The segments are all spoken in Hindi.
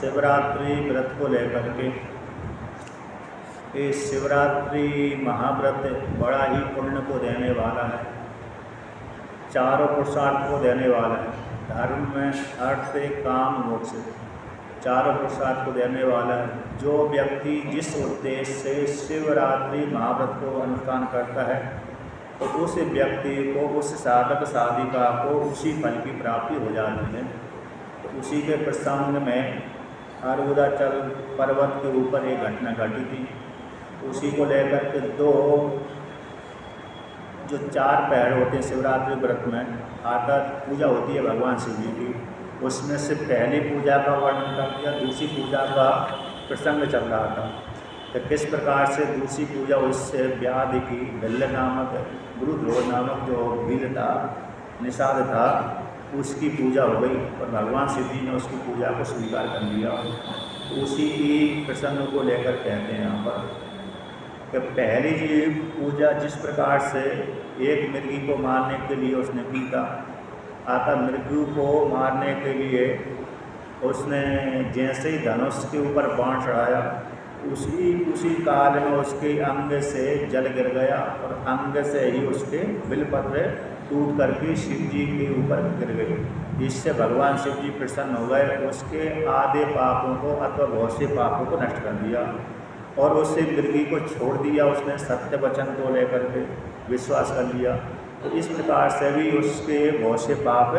शिवरात्रि व्रत को लेकर के ये शिवरात्रि महाव्रत बड़ा ही पुण्य को देने वाला है, चारों पुरुषार्थ को देने वाला है। धर्म में अर्थ काम मोक्ष चारों पुरुषार्थ को देने वाला है। जो व्यक्ति जिस उद्देश्य से शिवरात्रि महाव्रत को अनुष्ठान करता है तो उस व्यक्ति को, उस साधक साधिका को उसी फल की प्राप्ति हो जाती है। तो उसी के प्रसंग में अर्बुदाचल पर्वत के ऊपर एक घटना घटी थी। उसी को लेकर के दो जो चार पहर होते हैं शिवरात्रि व्रत में, अर्थात पूजा होती है भगवान शिव जी की, उसमें से पहली पूजा का वर्णन कर दिया, दूसरी पूजा का प्रसंग चल रहा था। तो किस प्रकार से दूसरी पूजा उससे व्याधि की भिल्ल नामक गुरुद्रोह नामक जो भील था, निषाद था, उसकी पूजा हो गई और भगवान शिव जी ने उसकी पूजा को स्वीकार कर लिया। उसी की प्रसंग को लेकर कहते हैं यहाँ पर कि पहली जी पूजा जिस प्रकार से एक मृगी को मारने के लिए उसने की था, आता मृत्यु को मारने के लिए उसने जैसे ही धनुष के ऊपर बाण चढ़ाया, उसी काल में उसके अंग से जल गिर गया और अंग से ही उसके बिलपत्र टूट करके शिव जी के ऊपर गिर गई। इससे भगवान शिव जी प्रसन्न हो गए, उसके आधे पापों को अथवा बहुत से पापों को नष्ट कर दिया और उससे मृगी को छोड़ दिया। उसने सत्य वचन को लेकर के विश्वास कर लिया। तो इस प्रकार से भी उसके बहुत से पाप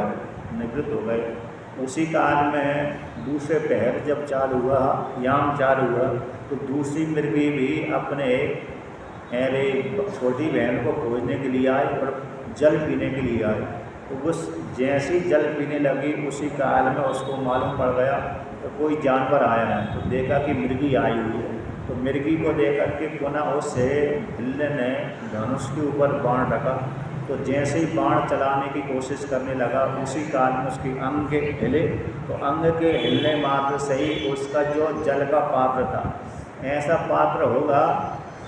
निवृत्त हो गए। उसी काल में दूसरे पहर जब चालू हुआ, याम चालू हुआ, तो दूसरी मृगी भी अपने अरे छोटी बहन को खोजने के लिए आई और जल पीने के लिए आई। तो उस जैसी जल पीने लगी उसी काल में उसको मालूम पड़ गया तो कोई जानवर आया है। तो देखा कि मृगी आई हुई है। तो मृगी को देख करके पुनः उससे भिल्ल ने धनुष के ऊपर बाण रखा। तो जैसे ही बाण चलाने की कोशिश करने लगा उसी काल में उसके अंग के हिले। तो अंग के हिलने मात्र से ही उसका जो जल का पात्र था, ऐसा पात्र होगा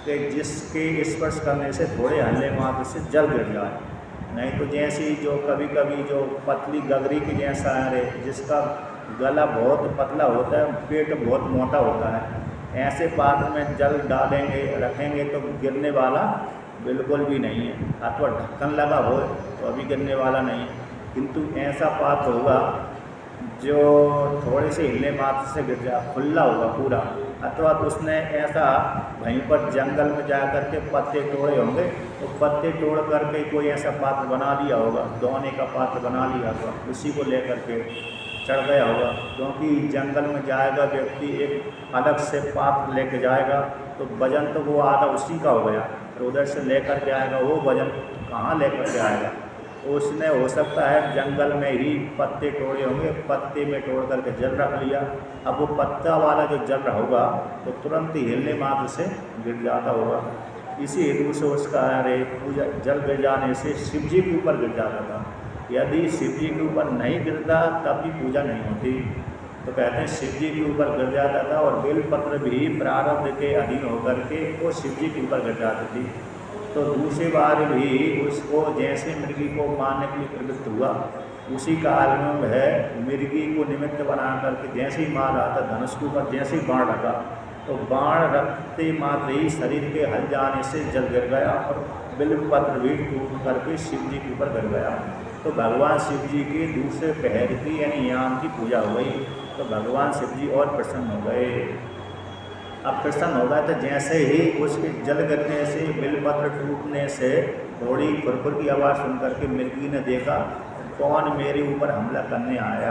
कि जिसके स्पर्श करने से थोड़े हल्ले मात्र से जल गिर जाए। नहीं तो जैसी जो कभी कभी जो पतली गगरी की जैसा है, जिसका गला बहुत पतला होता है, पेट बहुत मोटा होता है, ऐसे पात्र में जल डालेंगे रखेंगे तो गिरने वाला बिल्कुल भी नहीं है। अथवा ढक्कन लगा हो तो अभी गिरने वाला नहीं है। किंतु ऐसा पात्र होगा जो थोड़े से हिलने मात्र से गिर जाए, खुला होगा पूरा। अथवा तो उसने ऐसा वहीं पर जंगल में जा कर के पत्ते तोड़े होंगे, तो पत्ते तोड़ करके कोई ऐसा पात्र बना लिया होगा, दोने का पात्र बना लिया होगा, उसी को लेकर के चढ़ गया होगा। क्योंकि जंगल में जाएगा व्यक्ति, एक अलग से पात्र लेके जाएगा तो वजन तो वो आधा उसी का हो गया, और उधर से लेकर के आएगा वो वजन कहाँ लेकर के आएगा। उसने हो सकता है जंगल में ही पत्ते तोड़े होंगे, पत्ते में तोड़ करके जल रख लिया। अब वो पत्ता वाला जो जल रहा होगा तो तुरंत ही हिलने मात्र से गिर जाता होगा। इसी हेतु से उसका पूजा जल गिर जाने से शिव जी के ऊपर गिर जाता था। यदि शिव जी के ऊपर नहीं गिरता तब भी पूजा नहीं होती। तो कहते हैं शिव जी के ऊपर गिर जाता था और बेलपत्र भी प्रारब्ध के अधीन होकर के वो शिव जी के ऊपर गिर जाती थी। तो दूसरी बार भी उसको जैसे मृगी को मारने के लिए प्रवृत्त हुआ, उसी काल में वह मृगी को निमित्त बना करके जैसे ही मार रहा था, धनुष के ऊपर जैसे ही बाण रखा तो बाण रखते मात्र ही शरीर के हल जाने से जल गिर गया और बिल्वपत्र भी टूट करके शिव जी के ऊपर गिर गया। तो भगवान शिव जी की दूसरे पहर की यानी याम की पूजा हो गई। तो भगवान शिव जी और प्रसन्न हो गए। अब प्रसन्न हो गए तो जैसे ही उसके जल गिरने से, बिलपत्र टूटने से थोड़ी खुरखुर की आवाज़ सुन करके मृगी ने देखा कौन मेरे ऊपर हमला करने आया।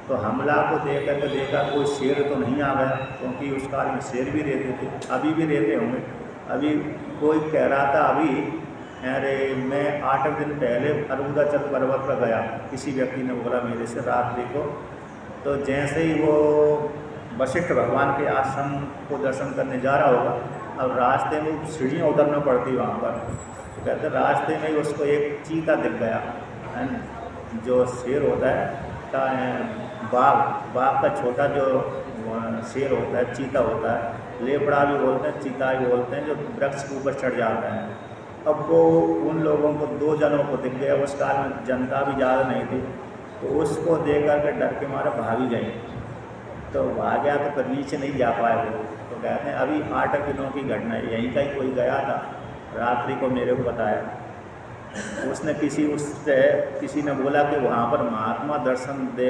तो हमला को देख करके देखा कोई शेर तो नहीं आ गया, क्योंकि उस काल में शेर भी रहते थे, अभी भी रहते होंगे। अभी कोई कह रहा था अभी अरे मैं 8 दिन पहले अर्बुदाचल पर्वत पर गया, किसी व्यक्ति ने बोला मेरे से रात्रि को। तो जैसे ही वो वशिष्ठ भगवान के आश्रम को दर्शन करने जा रहा होगा, अब रास्ते में सीढ़ियाँ उतरना पड़ती वहाँ पर। तो कहते रास्ते में ही उसको एक चीता दिख गया, जो शेर होता है, बाघ का छोटा जो शेर होता है, चीता होता है, लेपड़ा भी बोलते हैं, चीता भी बोलते हैं, जो वृक्ष के ऊपर चढ़ जाता है। अब वो उन लोगों को 2 जनों को दिख गया। उस काल में जनता भी ज़्यादा नहीं थी, तो उसको देख कर के डर के मारे भागी गए। तो भाग गया, तो फिर नीचे नहीं जा पाए वो। तो कहते हैं अभी 8 दिनों की घटना है, यहीं का ही कोई गया था, रात्रि को मेरे को बताया, उसने किसी ने बोला कि वहाँ पर महात्मा दर्शन दे,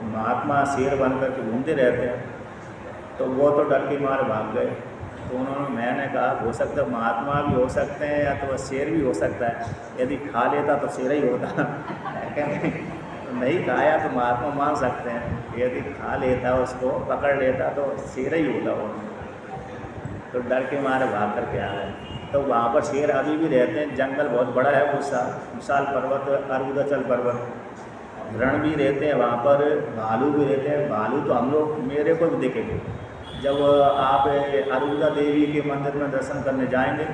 महात्मा शेर बन कर के घूमते रहते हैं। तो वो तो डर के मारे भाग गए। तो मैंने कहा हो सकता है महात्मा भी हो सकते हैं या तो शेर भी हो सकता है, यदि खा लेता तो शेर ही होता कहते नहीं खाया तो महात्मा मान सकते हैं, यदि खा लेता उसको पकड़ लेता तो शेर ही होता वो। तो डर के मारे भाग करके आ गए। तो वहाँ पर शेर अभी भी रहते हैं, जंगल बहुत बड़ा है, विशाल पर्वत, अरुणाचल पर्वत, हिरण भी रहते हैं वहाँ पर, भालू भी रहते हैं। भालू तो हम लोग मेरे को भी देखेंगे, जब आप अरुणा देवी के मंदिर में दर्शन करने जाएंगे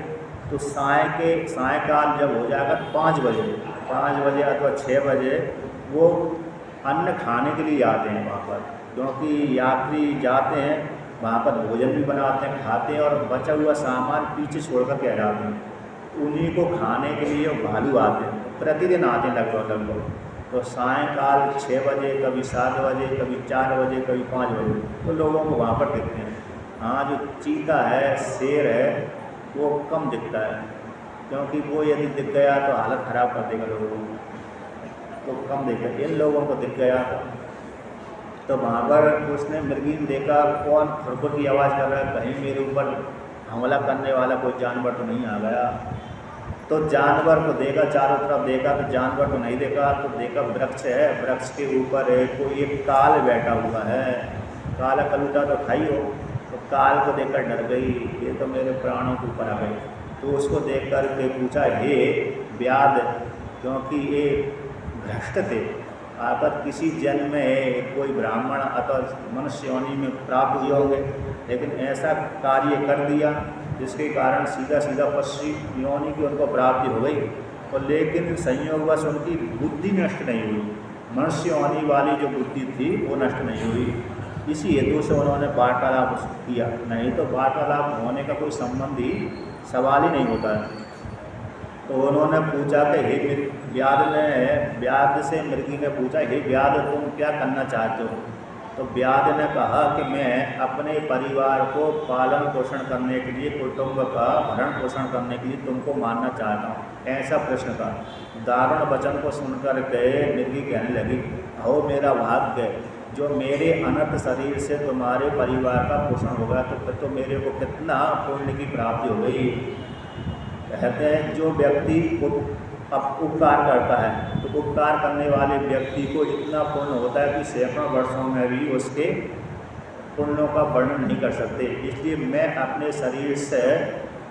तो सायकाल जब हो जाएगा 5 बजे अथवा 6 बजे वो अन्न खाने के लिए आते हैं वहाँ पर, क्योंकि यात्री जाते हैं वहाँ पर भोजन भी बनाते हैं, खाते हैं, और बचा हुआ सामान पीछे छोड़ कर के आ जाते हैं। उन्हीं को खाने के लिए भालू आते हैं, प्रतिदिन आते हैं लगभग। तो सायकाल 6 बजे, कभी 7 बजे, कभी 4 बजे, कभी 5 बजे तो लोगों को वहाँ पर दिखते हैं। हाँ, जो चीता है, शेर है, वो कम दिखता है, क्योंकि वो यदि दिख गया तो हालत ख़राब कर देगा लोगों को, तो कम देखा। इन लोगों को दिख गया तो वहाँ पर उसने मृगीन देखा, कौन खुरखुर की आवाज़ कर रहा है, कहीं मेरे ऊपर हमला करने वाला कोई जानवर तो नहीं आ गया। तो जानवर को देखा, चारों तरफ देखा तो जानवर तो नहीं देखा, तो देखा वृक्ष है, वृक्ष के ऊपर कोई एक काल बैठा हुआ है। काला कलूटा तो खाई हो, तो काल को देखकर डर गई, ये तो मेरे प्राणों के ऊपर आ गई। तो उसको देख कर के पूछा, हे व्याध, क्योंकि ये भ्रष्ट थे, अगर किसी जन्म में कोई ब्राह्मण अथवा मनुष्य योनि में प्राप्त हुए होंगे, लेकिन ऐसा कार्य कर दिया जिसके कारण सीधा पश्चिम योनि की उनको प्राप्ति हो गई, और लेकिन संयोगवश उनकी बुद्धि नष्ट नहीं हुई, मनुष्य योनि वाली जो बुद्धि थी वो नष्ट नहीं हुई। इसी हेतु से उन्होंने वार्तालाप किया, नहीं तो वार्तालाप होने का कोई संबंध ही सवाल ही नहीं होता है। तो उन्होंने पूछा कि हे व्याध से मृगी ने पूछा, हे व्याध, तुम क्या करना चाहते हो? तो व्याध ने कहा कि मैं अपने परिवार को पालन पोषण करने के लिए, कुटुंब का भरण पोषण करने के लिए तुमको मारना चाहता हूँ। ऐसा प्रश्न था। दारुण वचन को सुनकर के मृगी कहने लगी, हो मेरा भाग्य, जो मेरे अनंत शरीर से तुम्हारे परिवार का पोषण होगा, तो फिर तो मेरे को कितना पुण्य की प्राप्ति हो गई। कहते हैं जो व्यक्ति उपकार करता है तो उपकार करने वाले व्यक्ति को इतना पुण्य होता है कि सैकड़ों वर्षों में भी उसके पुण्यों का वर्णन नहीं कर सकते। इसलिए मैं अपने शरीर से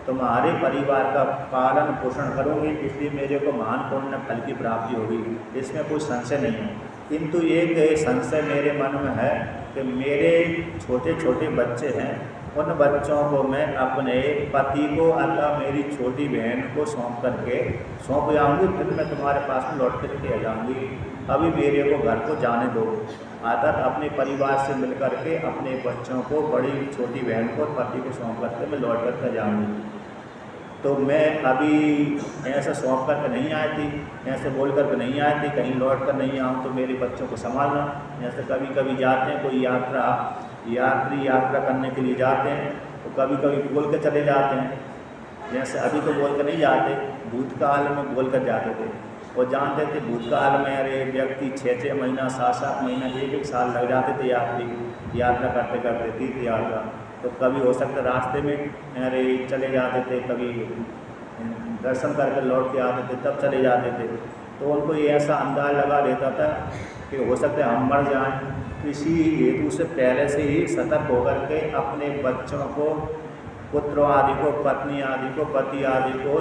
तुम्हारे परिवार का पालन पोषण करूँगी, इसलिए मेरे को महान पुण्य फल की प्राप्ति होगी, इसमें कोई संशय नहीं है। किंतु एक संशय मेरे मन में है कि मेरे छोटे छोटे बच्चे हैं, उन बच्चों को मैं अपने पति को अथवा मेरी छोटी बहन को सौंप जाऊँगी, फिर मैं तुम्हारे पास में लौट कर के आ जाऊँगी। अभी मेरे को घर को जाने दो, आदत अपने परिवार से मिल कर के अपने बच्चों को, बड़ी छोटी बहन को, पति को सौंप करके मैं लौट कर के जाऊँगी। तो मैं अभी ऐसे सौंप करके नहीं आई थी, ऐसे बोल करके नहीं आई थी, कहीं लौट कर नहीं आऊँ तो मेरे बच्चों को संभालना। ऐसे कभी कभी जाते हैं, कोई यात्री यात्रा करने के लिए जाते हैं तो कभी कभी बोल कर चले जाते हैं, जैसे अभी तो बोल कर नहीं जाते, भूतकाल में बोल कर जाते थे। वो जानते थे भूतकाल में अरे व्यक्ति 6-6 महीना, 7-7 महीना, 1-1 साल लग जाते थे यात्रा करते करते, तीर्थ यात्रा। तो कभी हो सकता रास्ते में अरे चले जाते थे, कभी दर्शन करके लौट के आते थे, तब चले जाते थे। तो उनको ये ऐसा अंदाज़ लगा रहता था कि हो सकता है हम मर जाएं, इसी हेतु से पहले से ही सतर्क होकर के अपने बच्चों को, पुत्र आदि को, पत्नी आदि को, पति आदि को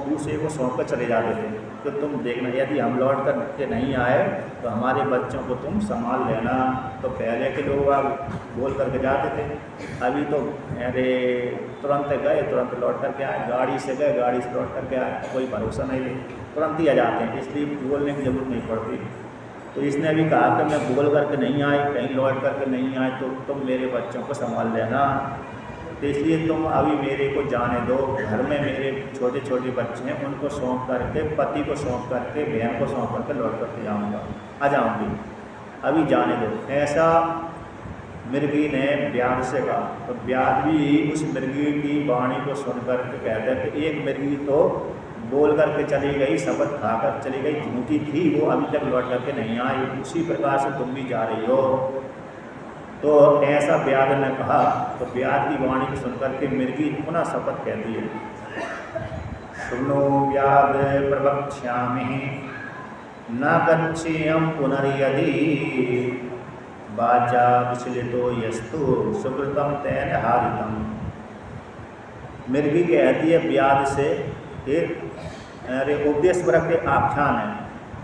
दूसरे को सौंप कर चले जाते थे। तो तुम देखना, यदि हम लौट कर के नहीं आए तो हमारे बच्चों को तुम संभाल लेना। तो पहले के लोग अब बोल करके जाते थे, अभी तो अरे तुरंत गए, तुरंत लौट करके आए, गाड़ी से गए, गाड़ी से लौट करके आए, कोई भरोसा नहीं, तुरंत ही आ जाते हैं, इसलिए बोलने की ज़रूरत नहीं पड़ती। तो इसने भी कहा कि मैं बोल करके नहीं आई, कहीं लौट करके नहीं आए, तो तुम मेरे बच्चों को संभाल लेना। तो इसलिए तुम अभी मेरे को जाने दो, घर में मेरे छोटे छोटे बच्चे हैं, उनको सौंप करके, पति को सौंप करके, बहन को सौंप करके लौट करके आ जाऊँगी, अभी जाने दो। ऐसा मृगी ने व्याध से कहा। तो व्याध भी उस मृगी की वाणी को सुनकर के कहते हैं कि एक मृगी तो बोल करके चली गई, शपथ खाकर चली गई, झूठी थी वो, अभी तक लौट करके नहीं आई, उसी प्रकार से तुम भी जा रही हो। तो ऐसा व्याध ने कहा। तो व्याध की वाणी को सुनकर के मृगी पुनः शपथ कहती है, सुनो व्याध प्रवक्ष्यामि न गच्छेयम पुनर्यदि वाचा विचलितो यस्तु सुकृतम तेन हारितम। मृगी कहती है व्याध से, अरे उपदेश वर्ग के आख्यान है।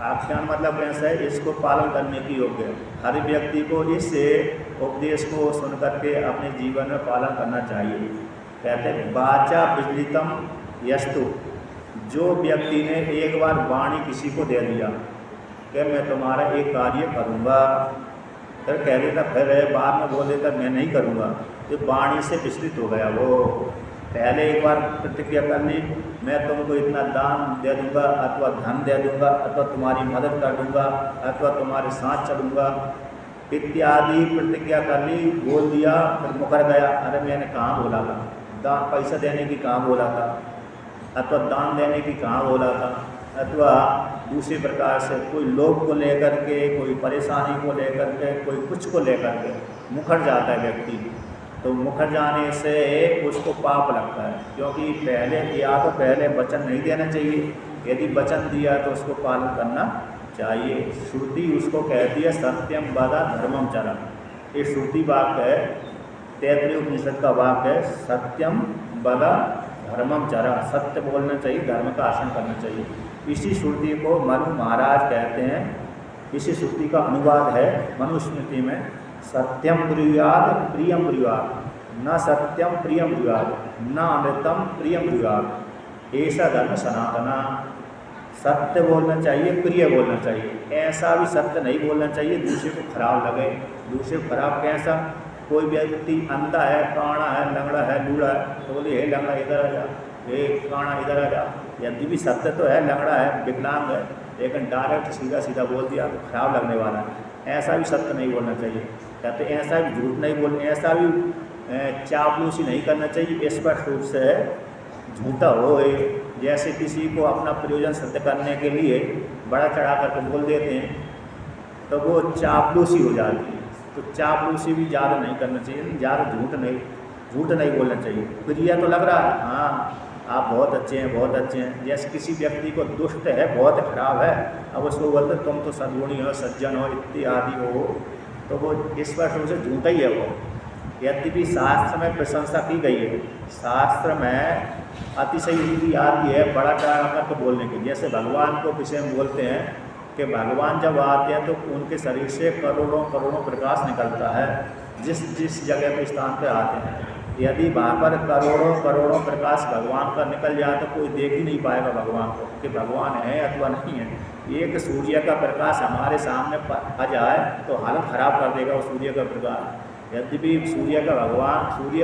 आख्यान मतलब कैसा है, इसको पालन करने की योग्य है। हर व्यक्ति को इस उपदेश को सुन करके अपने जीवन में पालन करना चाहिए। कहते हैं वाचा विचलितम यस्तु, जो व्यक्ति ने एक बार वाणी किसी को दे दिया कि मैं तुम्हारा एक कार्य करूँगा, फिर कह देता, फिर बाद में बोल देता मैं नहीं करूँगा, तो वाणी से विचलित हो गया वो। पहले एक बार प्रतिज्ञा कर ली, मैं तुमको इतना दान दे दूँगा, अथवा धन दे दूँगा, अथवा तुम्हारी मदद कर दूँगा, अथवा तुम्हारे साथ चलूँगा इत्यादि प्रतिज्ञा कर ली, बोल दिया, फिर मुकर गया, अरे मैंने कहाँ बोला था, दान पैसा देने की कहाँ बोला था, अथवा दान देने की कहाँ बोला था, अथवा दूसरी प्रकार से कोई लोभ को लेकर के, कोई परेशानी को लेकर के, कोई कुछ को लेकर के मुखर जाता है व्यक्ति। तो मुखर जाने से उसको पाप लगता है, क्योंकि पहले वचन नहीं देना चाहिए, यदि वचन दिया तो उसको पालन करना चाहिए। श्रुति उसको कहती है सत्यम वद धर्मम चर। ये श्रुति वाक्य है, तैत्तिरीय उपनिषद का वाक्य है, सत्यम वद धर्मम चर, सत्य बोलना चाहिए, धर्म का आचरण करना चाहिए। इसी श्रुति को मनु महाराज कहते हैं। इसी श्रुति का अनुवाद है मनुस्मृति में, सत्यम ब्रूयाद प्रियम ब्रूयाद, न सत्यम प्रियम ब्रूयाद, न अमृतम प्रियम ब्रूयाद, ऐसा धर्म सनातना। सत्य बोलना चाहिए, प्रिय बोलना चाहिए, ऐसा भी सत्य नहीं बोलना चाहिए दूसरे को खराब लगे। दूसरे को खराब कैसा, कोई व्यक्ति अंधा है, काणा है, लंगड़ा है, लूढ़ा है, तो बोले हे लंगड़ा इधर आ जा, हे काणा इधर आ जा। यदि भी सत्य तो है, लंगड़ा है, विकलांग है, लेकिन डायरेक्ट सीधा सीधा बोल दिया तो खराब लगने वाला है। ऐसा भी सत्य नहीं बोलना चाहिए। कहते ऐसा भी झूठ नहीं बोलना, ऐसा भी चापलूसी नहीं करना चाहिए, स्पष्ट रूप से झूठा हो। जैसे किसी को अपना प्रयोजन सिद्ध करने के लिए बड़ा चढ़ा करके बोल देते हैं तो वो चापलूसी हो जाती है। तो चापलूसी भी ज़्यादा नहीं करना चाहिए, ज़्यादा झूठ नहीं बोलना चाहिए। प्रिय तो लग रहा है, हाँ आप बहुत अच्छे हैं, बहुत अच्छे हैं। जैसे किसी व्यक्ति को दुष्ट है, बहुत खराब है, अब उसको बोलते तुम तो सद्गुणी हो, सज्जन हो, इत्यादि हो, तो वो स्पष्ट रूप से झूठा ही है वो। यद्यपि शास्त्र में प्रशंसा की गई है, शास्त्र में अतिशयोक्ति आती है बड़ा चढ़ा करके बोलने की। जैसे भगवान को विषय में बोलते हैं कि भगवान जब आते हैं तो उनके शरीर से करोड़ों करोड़ों प्रकाश निकलता है, जिस जगह पे स्थान पे आते हैं। यदि वहाँ पर करोड़ों करोड़ों प्रकाश भगवान का निकल जाए तो कोई देख ही नहीं पाएगा भगवान को कि भगवान है अथवा नहीं है। एक सूर्य का प्रकाश हमारे सामने आ जाए तो हालत खराब कर देगा वो सूर्य का प्रकाश। यद्यपि सूर्य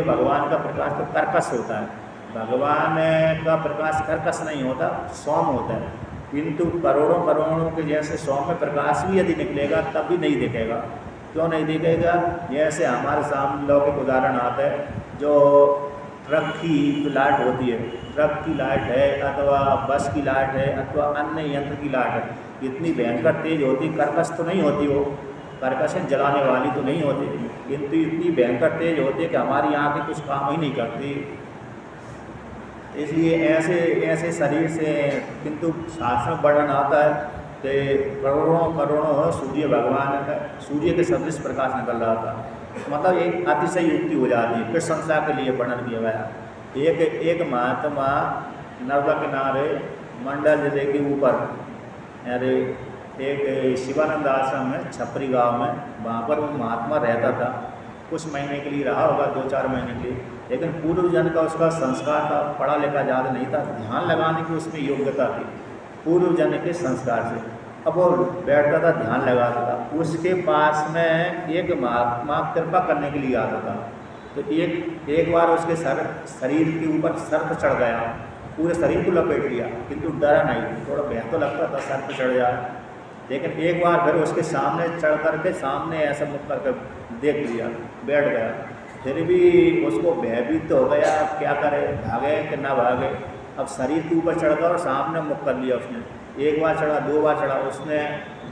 भगवान का प्रकाश तो कर्कश होता है, भगवान का प्रकाश कर्कश नहीं होता, सौम्य होता है। किंतु करोड़ों करोड़ों के जैसे सौम्य प्रकाश भी यदि निकलेगा तब भी नहीं दिखेगा। क्यों नहीं दिखेगा? जैसे हमारे सामने लौकिक उदाहरण आता है, जो ट्रक की लाइट होती है, ट्रक की लाइट है अथवा बस की लाइट है अथवा अन्य यंत्र की लाइट है, इतनी भयंकर तेज होती, कर्कश तो नहीं होती, वो कर्कश जलाने वाली तो नहीं होती, किंतु इतनी भयंकर तेज होती है कि हमारी आँखें कुछ काम ही नहीं करती। इसलिए ऐसे शरीर से किंतु शास्त्र में वर्णन आता है कि करोड़ों करोड़ों सूर्य भगवान का सूर्य के सदृश प्रकाश निकल रहा था। मतलब एक अतिशय युक्ति हो जाती है, प्रशंसा के लिए वर्णन किया गया। एक महात्मा नर्मदा किनारे मंडल जिले के ऊपर, अरे एक शिवानंद आश्रम में छपरी गांव में, वहाँ पर वो महात्मा रहता था। कुछ महीने के लिए रहा होगा, 2-4 महीने के लिए, लेकिन पूर्व जन्म का उसका संस्कार था, पढ़ा लिखा ज़्यादा नहीं था, ध्यान लगाने की उसमें योग्यता थी पूर्व जन्म के संस्कार से। अब वो बैठता था, ध्यान लगाता था। उसके पास में एक महात्मा कृपा करने के लिए आता था। तो एक बार उसके शरीर के ऊपर सर्प चढ़ गया, पूरे शरीर को लपेट लिया, किंतु डरा नहीं, थोड़ा भय तो लगता था सर्प चढ़ जाए। लेकिन एक बार फिर उसके सामने चढ़ करके सामने ऐसा मुख करके देख लिया, बैठ गया, फिर भी उसको भयभीत तो हो गया, अब क्या करे, भागे कि ना भागे। अब शरीर के ऊपर चढ़ गया और सामने मुख कर लिया उसने। एक बार चढ़ा, दो बार चढ़ा, उसने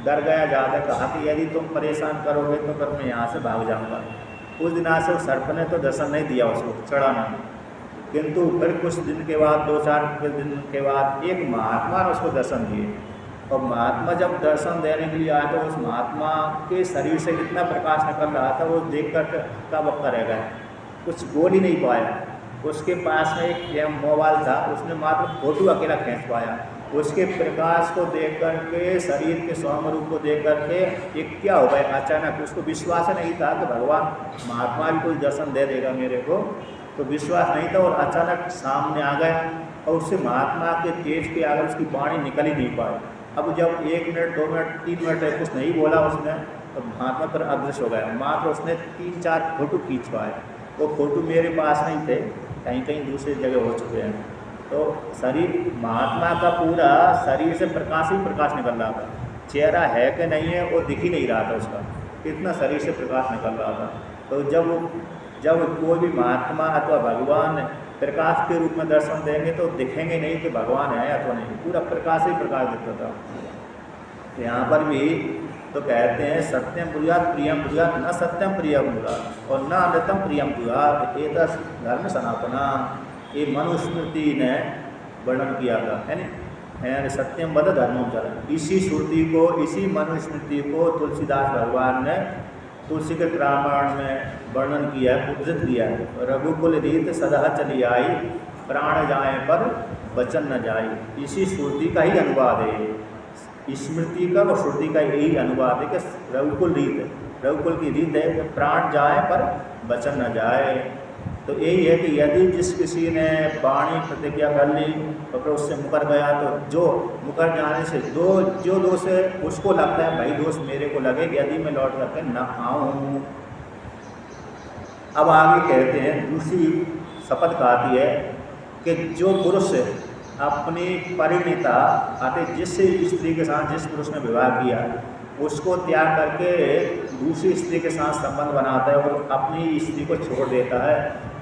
डर गया ज़्यादा, कहा कि यदि तुम परेशान करोगे तो फिर मैं यहाँ से भाग जाऊँगा। उस दिन से उस सर्प ने तो दर्शन नहीं दिया उसको, चढ़ा नहीं। किंतु फिर कुछ दिन के बाद, 2-4 दिन के बाद एक महात्मा ने उसको दर्शन दिए। और महात्मा जब दर्शन देने के लिए आया तो उस महात्मा के शरीर से इतना प्रकाश निकल रहा था, वो देख कर हक्का बक्का रह गया, कुछ बोल ही नहीं पाया। उसके पास में एक मोबाइल था, उसने मात्र फोटो अकेला खींच पाया। उसके प्रकाश को देख कर के, शरीर के सौम्य रूप को देख कर के एक क्या हो गया अचानक, उसको विश्वास नहीं था कि भगवान महात्मा भी कोई दर्शन दे देगा मेरे को, तो विश्वास नहीं था। और अचानक सामने आ गया और उससे महात्मा के तेज के आगे उसकी वाणी निकल ही नहीं पाई। अब जब 1 मिनट, 2 मिनट, 3 मिनट कुछ नहीं बोला उसने, तो महात्मा पर अदृश्य हो गया। मात्र उसने 3-4 फोटो खींच पाए। वो फोटो मेरे पास नहीं थे, कहीं कहीं दूसरी जगह हो चुके हैं। तो शरीर, महात्मा का पूरा शरीर से प्रकाश ही प्रकाश निकल रहा था, चेहरा है कि नहीं है वो दिख ही नहीं रहा था उसका, इतना शरीर से प्रकाश निकल रहा था। तो जब कोई भी महात्मा अथवा भगवान प्रकाश के रूप में दर्शन देंगे तो दिखेंगे नहीं कि भगवान है अथवा नहीं, पूरा प्रकाश ही प्रकाश दिखता था। यहाँ पर भी तो कहते हैं सत्यम ब्रूयात् प्रियम ब्रूयात् न सत्यम प्रियम ब्रूयात् और न अनृतम प्रियम ब्रूयात्, ये धर्म सनातना, ये मनुस्मृति ने वर्णन किया था, है ना। सत्यम वद धर्मम चरण, इसी श्रुति को, इसी मनुस्मृति को तुलसीदास भगवान ने तुलसी के रामायण में वर्णन किया है, उद्धृत किया है। रघुकुल रीत सदा चली आई, प्राण जाए पर वचन न जाए। इसी श्रुति का ही अनुवाद है, स्मृति का और श्रुति का यही अनुवाद है कि रघुकुल रीत, रघुकुल की रीत है कि प्राण जाए पर वचन न जाए। तो यही है कि यदि जिस किसी ने वाणी प्रतिज्ञा कर ली और फिर उससे मुकर गया, तो जो मुकर जाने से जो दोष है उसको लगता है भाई दोष मेरे को लगे, यदि मैं लौट करके न आऊँ। अब आगे कहते हैं, दूसरी शपथ कहती है कि जो पुरुष अपनी परिणीता अतः जिस स्त्री के साथ जिस पुरुष ने विवाह किया उसको त्याग करके दूसरी स्त्री के साथ संबंध बनाता है और अपनी स्त्री को छोड़ देता है,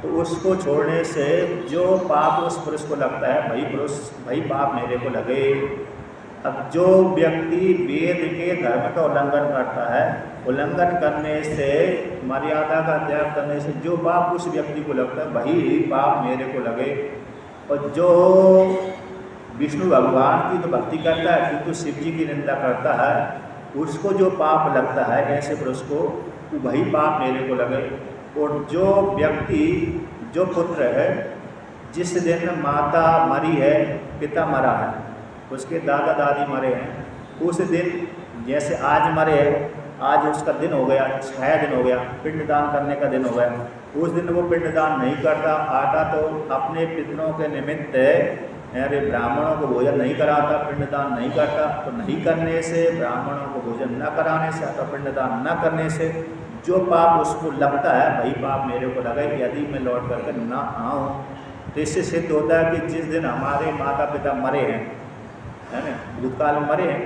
तो उसको छोड़ने से जो पाप उस पुरुष को लगता है, भाई पाप मेरे को लगे। अब जो व्यक्ति वेद के धर्म का उल्लंघन करता है, उल्लंघन करने से, मर्यादा का त्याग करने से जो पाप उस व्यक्ति को लगता है, वही पाप मेरे को लगे। और जो विष्णु भगवान की तो भक्ति करता है किंतु शिव जी की निंदा करता है, उसको जो पाप लगता है ऐसे पुरुष को, वही पाप मेरे को लगे। और जो व्यक्ति, जो पुत्र है, जिस दिन माता मरी है, पिता मरा है, उसके दादा दादी मरे हैं, उस दिन जैसे आज मरे, आज उसका दिन हो गया, 6 दिन हो गया, पिंडदान करने का दिन हो गया, उस दिन वो पिंडदान नहीं करता, आता तो अपने पितरों के निमित्त अरे ब्राह्मणों को भोजन नहीं कराता, पिंडदान नहीं करता। तो नहीं करने से, ब्राह्मणों को भोजन न कराने से अथवा पिंडदान न करने से जो पाप उसको लगता है, वही पाप मेरे को लगा यदि मैं लौट करके ना आऊँ। तो इससे सिद्ध होता है कि जिस दिन हमारे माता पिता मरे हैं, है ना, भूतकाल में मरे हैं,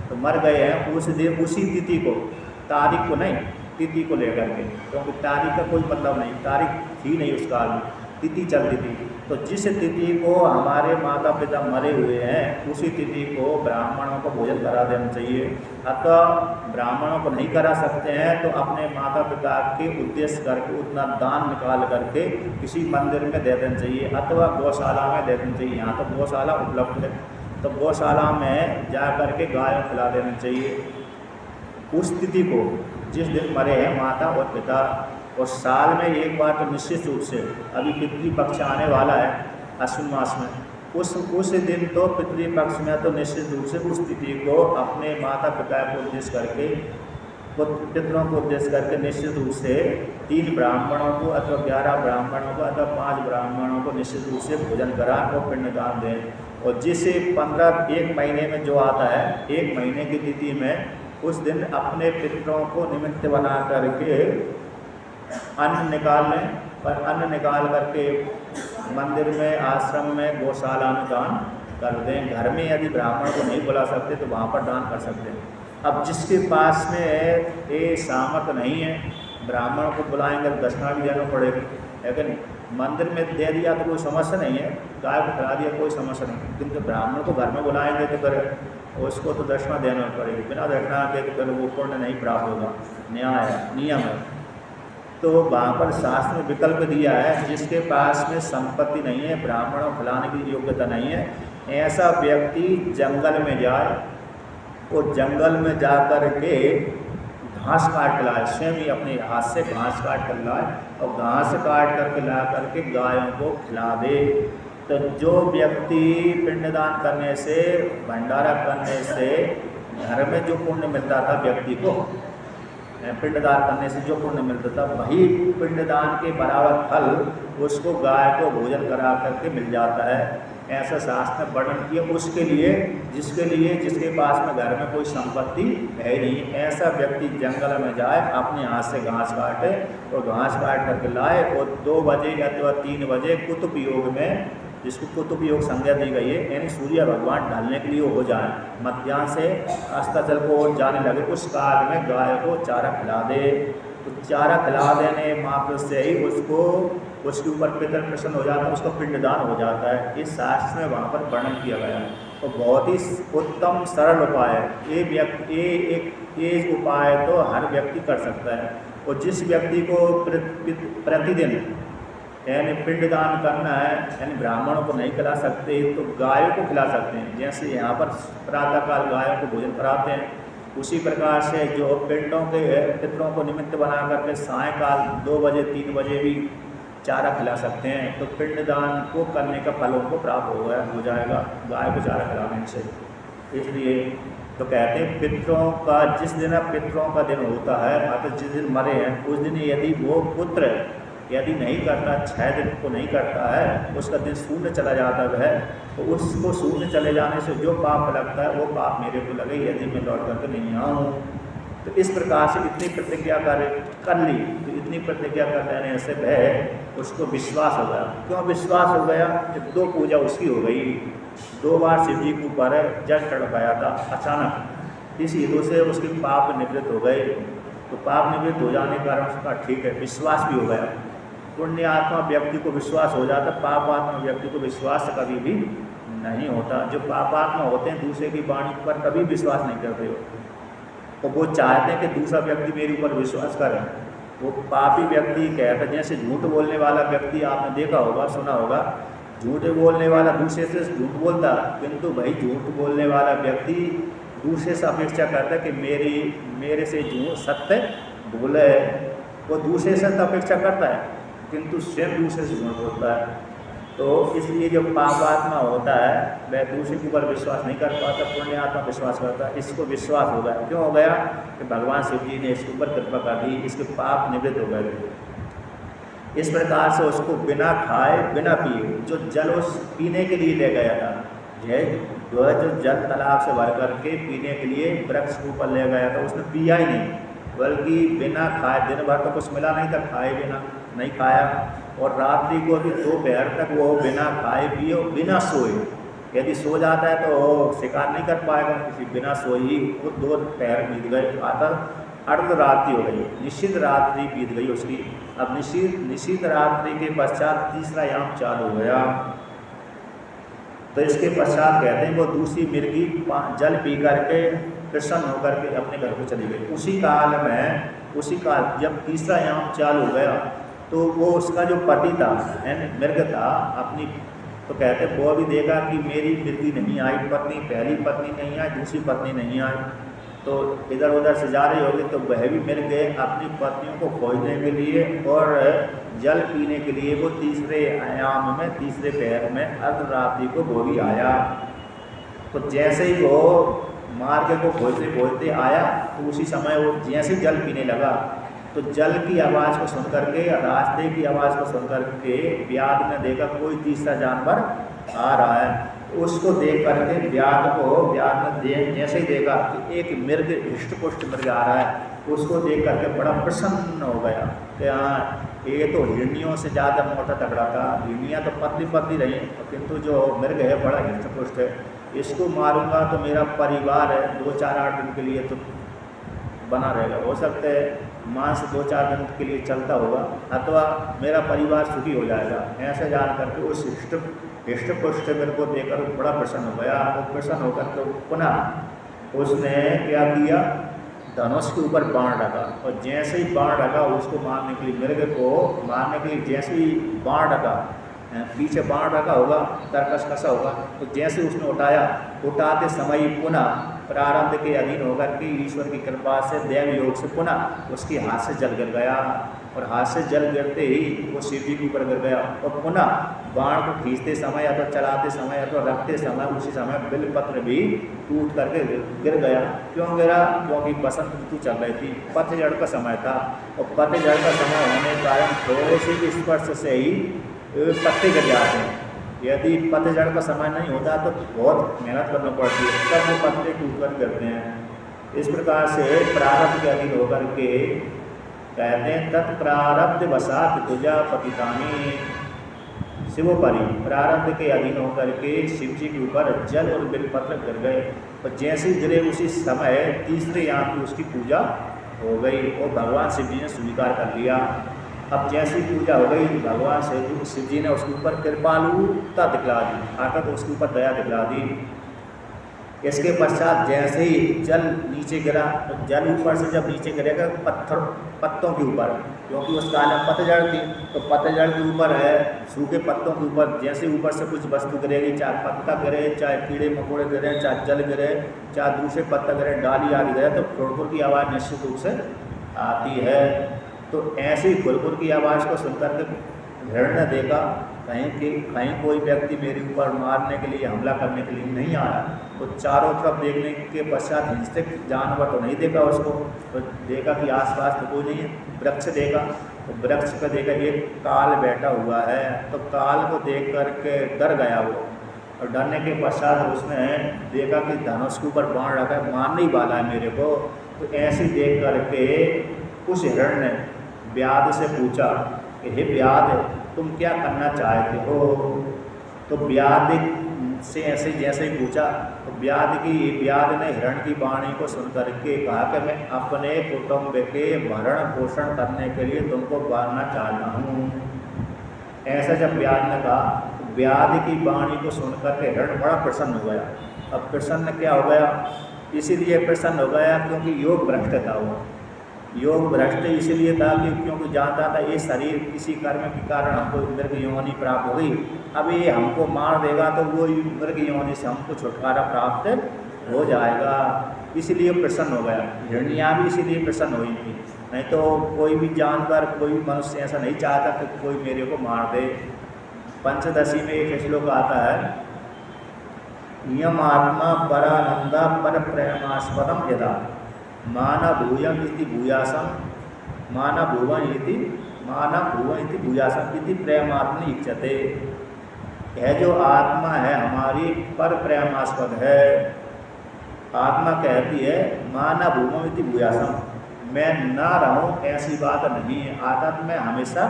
तो मर गए हैं, उस दिन उसी तिथि को, तारीख को नहीं, तिथि को लेकर के, क्योंकि तारीख का कोई मतलब नहीं, तारीख थी नहीं उस काल में, तिथि चलती थी। तो जिस तिथि को हमारे माता पिता मरे हुए हैं, उसी तिथि को ब्राह्मणों को भोजन करा देना चाहिए। अथवा ब्राह्मणों को नहीं करा सकते हैं तो अपने माता पिता के उद्देश्य करके उतना दान निकाल करके किसी मंदिर में दे देना चाहिए अथवा गौशाला में दे देना चाहिए। यहाँ तो गौशाला उपलब्ध है, तो गौशाला में जा करके गाय खिला देना चाहिए उस तिथि को, जिस दिन मरे हैं माता और पिता। और साल में एक बार तो निश्चित रूप से, अभी पितृपक्ष आने वाला है अश्विन मास में, उस दिन तो पितृपक्ष में तो निश्चित रूप से उस तिथि को अपने माता पिता को उद्देश्य करके, पितरों को उद्देश्य करके निश्चित रूप से 3 ब्राह्मणों को अथवा 11 ब्राह्मणों को अथवा 5 ब्राह्मणों को निश्चित रूप से भोजन करा और पिंडदान दें। और जिसे 1 महीने में जो आता है, 1 महीने की तिथि में, उस दिन अपने पितरों को निमित्त बना करके अन्न निकाल लें, और अन्न निकाल करके मंदिर में, आश्रम में, गौशाला में दान कर दें। घर में यदि ब्राह्मण को नहीं बुला सकते तो वहाँ पर दान कर सकते हैं। अब जिसके पास में ये सामर्थ्य नहीं है, ब्राह्मण को बुलाएंगे तो दक्षिणा भी देना पड़ेगी, है कि नहीं। मंदिर में दे दिया तो कोई समस्या नहीं है, गाय को खिला दिया कोई समस्या नहीं, किंतु ब्राह्मण को घर में बुलाएंगे तो फिर उसको तो दक्षिणा देना पड़ेगी। बिना दक्षिणा के तो फिर वो पुण्य नहीं प्राप्त होगा, न्याय है, नियम है। तो वहाँ पर शास्त्र में विकल्प दिया है, जिसके पास में संपत्ति नहीं है, ब्राह्मणों को खिलाने की योग्यता नहीं है, ऐसा व्यक्ति जंगल में जाए और जंगल में जा कर के घास काट के लाए, स्वयं ही अपने हाथ से घास काट कर लाए और घास काट करके ला करके गायों को खिला दे। तो जो व्यक्ति पिंडदान करने से, भंडारा करने से घर में जो पुण्य मिलता था व्यक्ति को, पिंडदान करने से जो पुण्य मिलता था, वही पिंडदान के बराबर फल उसको गाय को भोजन करा करके मिल जाता है। ऐसा शास्त्र ने वर्णन किया उसके लिए, जिसके पास में घर में कोई संपत्ति है नहीं, ऐसा व्यक्ति जंगल में जाए, अपने हाथ से घास काटे और घास काट करके लाए और 2 बजे अथवा 3 बजे कुतुब योग में, जिसको कुतुब योग संज्ञा दी गई है, यानी सूर्य भगवान ढलने के लिए हो जाए, मध्याह्न से अस्ताचल को जाने लगे, उस काल में गाय को चारा खिला दे। तो चारा खिला देने मात्र से ही उसको, उसके ऊपर पितर प्रसन्न हो जाता है, उसका पिंडदान हो जाता है। इस शास्त्र में वहाँ पर वर्णन किया गया है और तो बहुत ही उत्तम सरल उपाय है। ये उपाय तो हर व्यक्ति कर सकता है। और जिस व्यक्ति को प्रतिदिन यानी पिंडदान करना है, यानी ब्राह्मणों को नहीं खिला सकते तो गायों को खिला सकते हैं। जैसे यहाँ पर प्रातःकाल गायों को भोजन कराते हैं, उसी प्रकार से जो पितरों को निमित्त बना करके सायंकाल 2 बजे 3 बजे भी चारा खिला सकते हैं। तो पिंडदान को करने का फल उनको प्राप्त हो जाएगा गाय को चारा खिलाने से। इसलिए तो कहते हैं पितरों का जिस दिन पितरों का दिन होता है, अर्थात जिस दिन मरे हैं उस दिन यदि वो पुत्र यदि नहीं करता, 6 दिन को नहीं करता है, उसका दिन शून्य चला जाता है, तो उसको शून्य चले जाने से जो पाप लगता है वो पाप मेरे को लगे यदि मैं लौट करके नहीं आऊँ। तो इस प्रकार से इतनी प्रतिज्ञा कर ली, तो इतनी प्रतिज्ञा कर लेने से वह उसको विश्वास हो गया। क्यों विश्वास हो गया? कि 2 पूजा उसकी हो गई, 2 बार शिव जी के ऊपर जल चढ़ पाया था अचानक, इस हेतु से उसके पाप निवृत्त हो गए। तो पाप निवृत्त हो जाने के कारण उसका ठीक है विश्वास भी हो गया। पुण्य आत्मा व्यक्ति को विश्वास हो जाता, पाप आत्मा व्यक्ति को विश्वास कभी भी नहीं होता। जो पाप आत्मा होते हैं दूसरे की वाणी पर कभी विश्वास नहीं करते हो, और वो चाहते हैं कि दूसरा व्यक्ति मेरे ऊपर विश्वास करे। वो पापी व्यक्ति कहता, जैसे झूठ बोलने वाला व्यक्ति आपने देखा होगा, सुना होगा, झूठ बोलने वाला दूसरे से झूठ बोलता, किंतु भाई झूठ बोलने वाला व्यक्ति दूसरे से अपेक्षा करता है कि मेरे से झूठ सत्य बोले। वो दूसरे से अपेक्षा करता है किंतु स्वयं दूसरे से झूठ बोलता है। तो इसलिए जो पापात्मा होता है वह दूसरे के ऊपर विश्वास नहीं कर पाता, पुण्य आत्मा विश्वास करता है। इसको विश्वास हो गया, क्यों हो गया? कि भगवान शिव जी ने इसके ऊपर कृपा कर दी, इसके पाप निवृत्त हो गए। इस प्रकार से उसको बिना खाए बिना पिए जो जल उस पीने के लिए ले गया था, जो जल तालाब से भर करके पीने के लिए वृक्ष के ऊपर ले गया था, उसने पिया ही नहीं, बल्कि बिना खाए, दिन भर तो कुछ मिला नहीं था, खाए बिना नहीं खाया, और रात्रि को भी 2 पहर तक वो बिना खाए पिए बिना सोए, यदि सो जाता है तो शिकार नहीं कर पाएगा, किसी बिना सोए ही वो 2 पहर बीत गए, अर्धरात्रि हो गई, निश्चित रात्रि बीत गई उसकी। अब निश्चित रात्रि के पश्चात तीसरा याम चालू हो गया। तो इसके पश्चात कहते हैं वो दूसरी मिर्गी जल पी करके प्रसन्न होकर के अपने घर को चली गई। उसी काल जब तीसरा याम चालू हो गया तो वो उसका जो पति था यानी मृग था अपनी, तो कहते वो भी देखा कि मेरी मिर्गी नहीं आई, पहली पत्नी नहीं आई, दूसरी पत्नी नहीं आई, तो इधर उधर से जा रही होगी, तो वह भी मिल गए अपनी पत्नियों को खोजने के लिए और जल पीने के लिए। वो तीसरे आयाम में, तीसरे पहर में अर्धरात्रि को वो भी आया। तो जैसे ही वो मार्ग को खोजते आया, तो उसी समय वो जैसे जल पीने लगा, तो जल की आवाज़ को सुन करके, रास्ते की आवाज़ को सुन करके व्याध ने देखा कोई तीसरा जानवर आ रहा है। उसको देख करके व्याध ने जैसे ही देखा कि एक मृग, हृष्टपुष्ट मृग आ रहा है, उसको देख करके बड़ा प्रसन्न हो गया कि हाँ ये तो हिरनियों से ज़्यादा मोटा तगड़ा था। हिरनियाँ तो पतली रही, किंतु जो मृग है बड़ा हृष्टपुष्ट है। इसको मारूंगा तो मेरा परिवार है 2-4-8 दिन के लिए तो बना रहेगा, हो सकता है मांस 2-4 दिन के लिए चलता होगा, अथवा मेरा परिवार सुखी हो जाएगा। ऐसा जान करके उस हृष्ट पुष्ट मेरे को देखकर बड़ा प्रसन्न हो गया। वो प्रसन्न होकर तो पुनः उसने क्या किया, धनुष के ऊपर बाण रखा, और जैसे ही बाण रखा उसको मारने के लिए, मृग को मारने के लिए जैसे ही बाण रखा, पीछे बाण रखा होगा, तरकस कसा होगा, तो जैसे उसने उठाया, उठाते समय पुनः प्रारब्ध के अधीन होकर के ईश्वर की कृपा से दैव योग से पुनः उसके हाथ से जल गिर गया, और हाथ से जल गिरते ही वो शिव जी के ऊपर गिर गया। और पुनः बाण को खींचते समय या तो चलाते समय या तो रखते समय उसी समय बिलपत्र भी टूट करके गिर गया। क्यों गिरा? क्योंकि बसंत ऋतु चल रही थी, पतझड़ का समय था, और पतझड़ का समय होने के कारण थोड़े से स्पर्श से ही पत्ते गिर जाते हैं। यदि पतझड़ का समय नहीं होता तो बहुत मेहनत करना पड़ती है, तब वो पत्ते टूट कर गिरते हैं। इस प्रकार से प्रारब्ध के अधीन होकर के कहते हैं तत्प्रारब्ध वसात तुजा पतितानी शिवोपरि, प्रारब्ध के अधीन होकर के शिव जी के ऊपर जल और बिलपत्र गिर गए, और जैसे गिरे उसी समय तीसरे याम की उसकी पूजा हो गई, और भगवान शिव जी ने स्वीकार कर लिया। अब जैसी पूजा हो गई, भगवान शिव जी ने उसके ऊपर कृपालुता दिखला दी, अर्थात उसके ऊपर दया दिखला दी। इसके पश्चात जैसे ही जल नीचे गिरा, तो जल ऊपर से जब नीचे गिरेगा पत्तों के ऊपर, क्योंकि उस काल में पतझड़ थी, तो पतझड़ के ऊपर है, सूखे पत्तों के ऊपर जैसे ऊपर से कुछ वस्तु गिरेगी, चाहे पत्ता गिरे, चाहे कीड़े मकोड़े गिरे, चाहे जल गिरे, चाहे दूसरे पत्ता गिरे, डाली आदि गिरे, तो फुड़फुड़ की आवाज़ निश्चित रूप से आती है। तो ऐसी फुड़फुड़ की आवाज़ को सुनकर के हिरण ने देखा कहीं कोई व्यक्ति मेरे ऊपर मारने के लिए, हमला करने के लिए नहीं आ रहा, तो चारों तरफ देखने के पश्चात हिंसक जानवर तो नहीं देखा उसको, तो देखा कि आसपास तो कोई नहीं है। वृक्ष देखा, तो वृक्ष पर देखा एक काल बैठा हुआ है, तो काल को देख करके डर गया वो, और डरने के पश्चात उसने देखा कि धनुष के ऊपर बाण रखा है, मारने ही वाला है मेरे को। तो ऐसे देख करके उस हिरण ने व्याध से पूछा कि हे व्याध, तुम क्या करना चाहते हो? तो व्याध से ऐसे जैसे ही पूछा, तो व्याध ने हिरण की वाणी को सुनकर के कहा कि मैं अपने कुटुंब के भरण पोषण करने के लिए तुमको मारना चाहता हूँ। ऐसा जब व्याध ने कहा, तो व्याध की वाणी को सुनकर के हिरण बड़ा प्रसन्न हो गया। अब प्रसन्न क्या हो गया? इसीलिए प्रसन्न हो गया क्योंकि योग भ्रष्ट था वो। योग भ्रष्ट इसलिए था कि क्योंकि जानता था ये शरीर किसी कर्म के कारण हमको मृग योनि प्राप्त हो गई, अब ये हमको मार देगा तो वो मृग योनि से हमको छुटकारा प्राप्त हो जाएगा, इसलिए प्रसन्न हो गया। हिरण्या भी इसीलिए प्रसन्न हुई थी, नहीं तो कोई भी जानवर, कोई भी मनुष्य ऐसा नहीं चाहता कि कोई मेरे को मार दे। पंचदशी में एक श्लोक आता है, नियम आत्मा परानंदा पर प्रेमास्पदम यदा माना भूयम इति भूयासम माना भुवन इति भूयासम इति प्रेमात्म इच्छते। यह जो आत्मा है हमारी पर प्रेमास्पद है। आत्मा कहती है माना भूवम इति भूयासम, मैं ना रहूं ऐसी बात नहीं है, अर्थात मैं हमेशा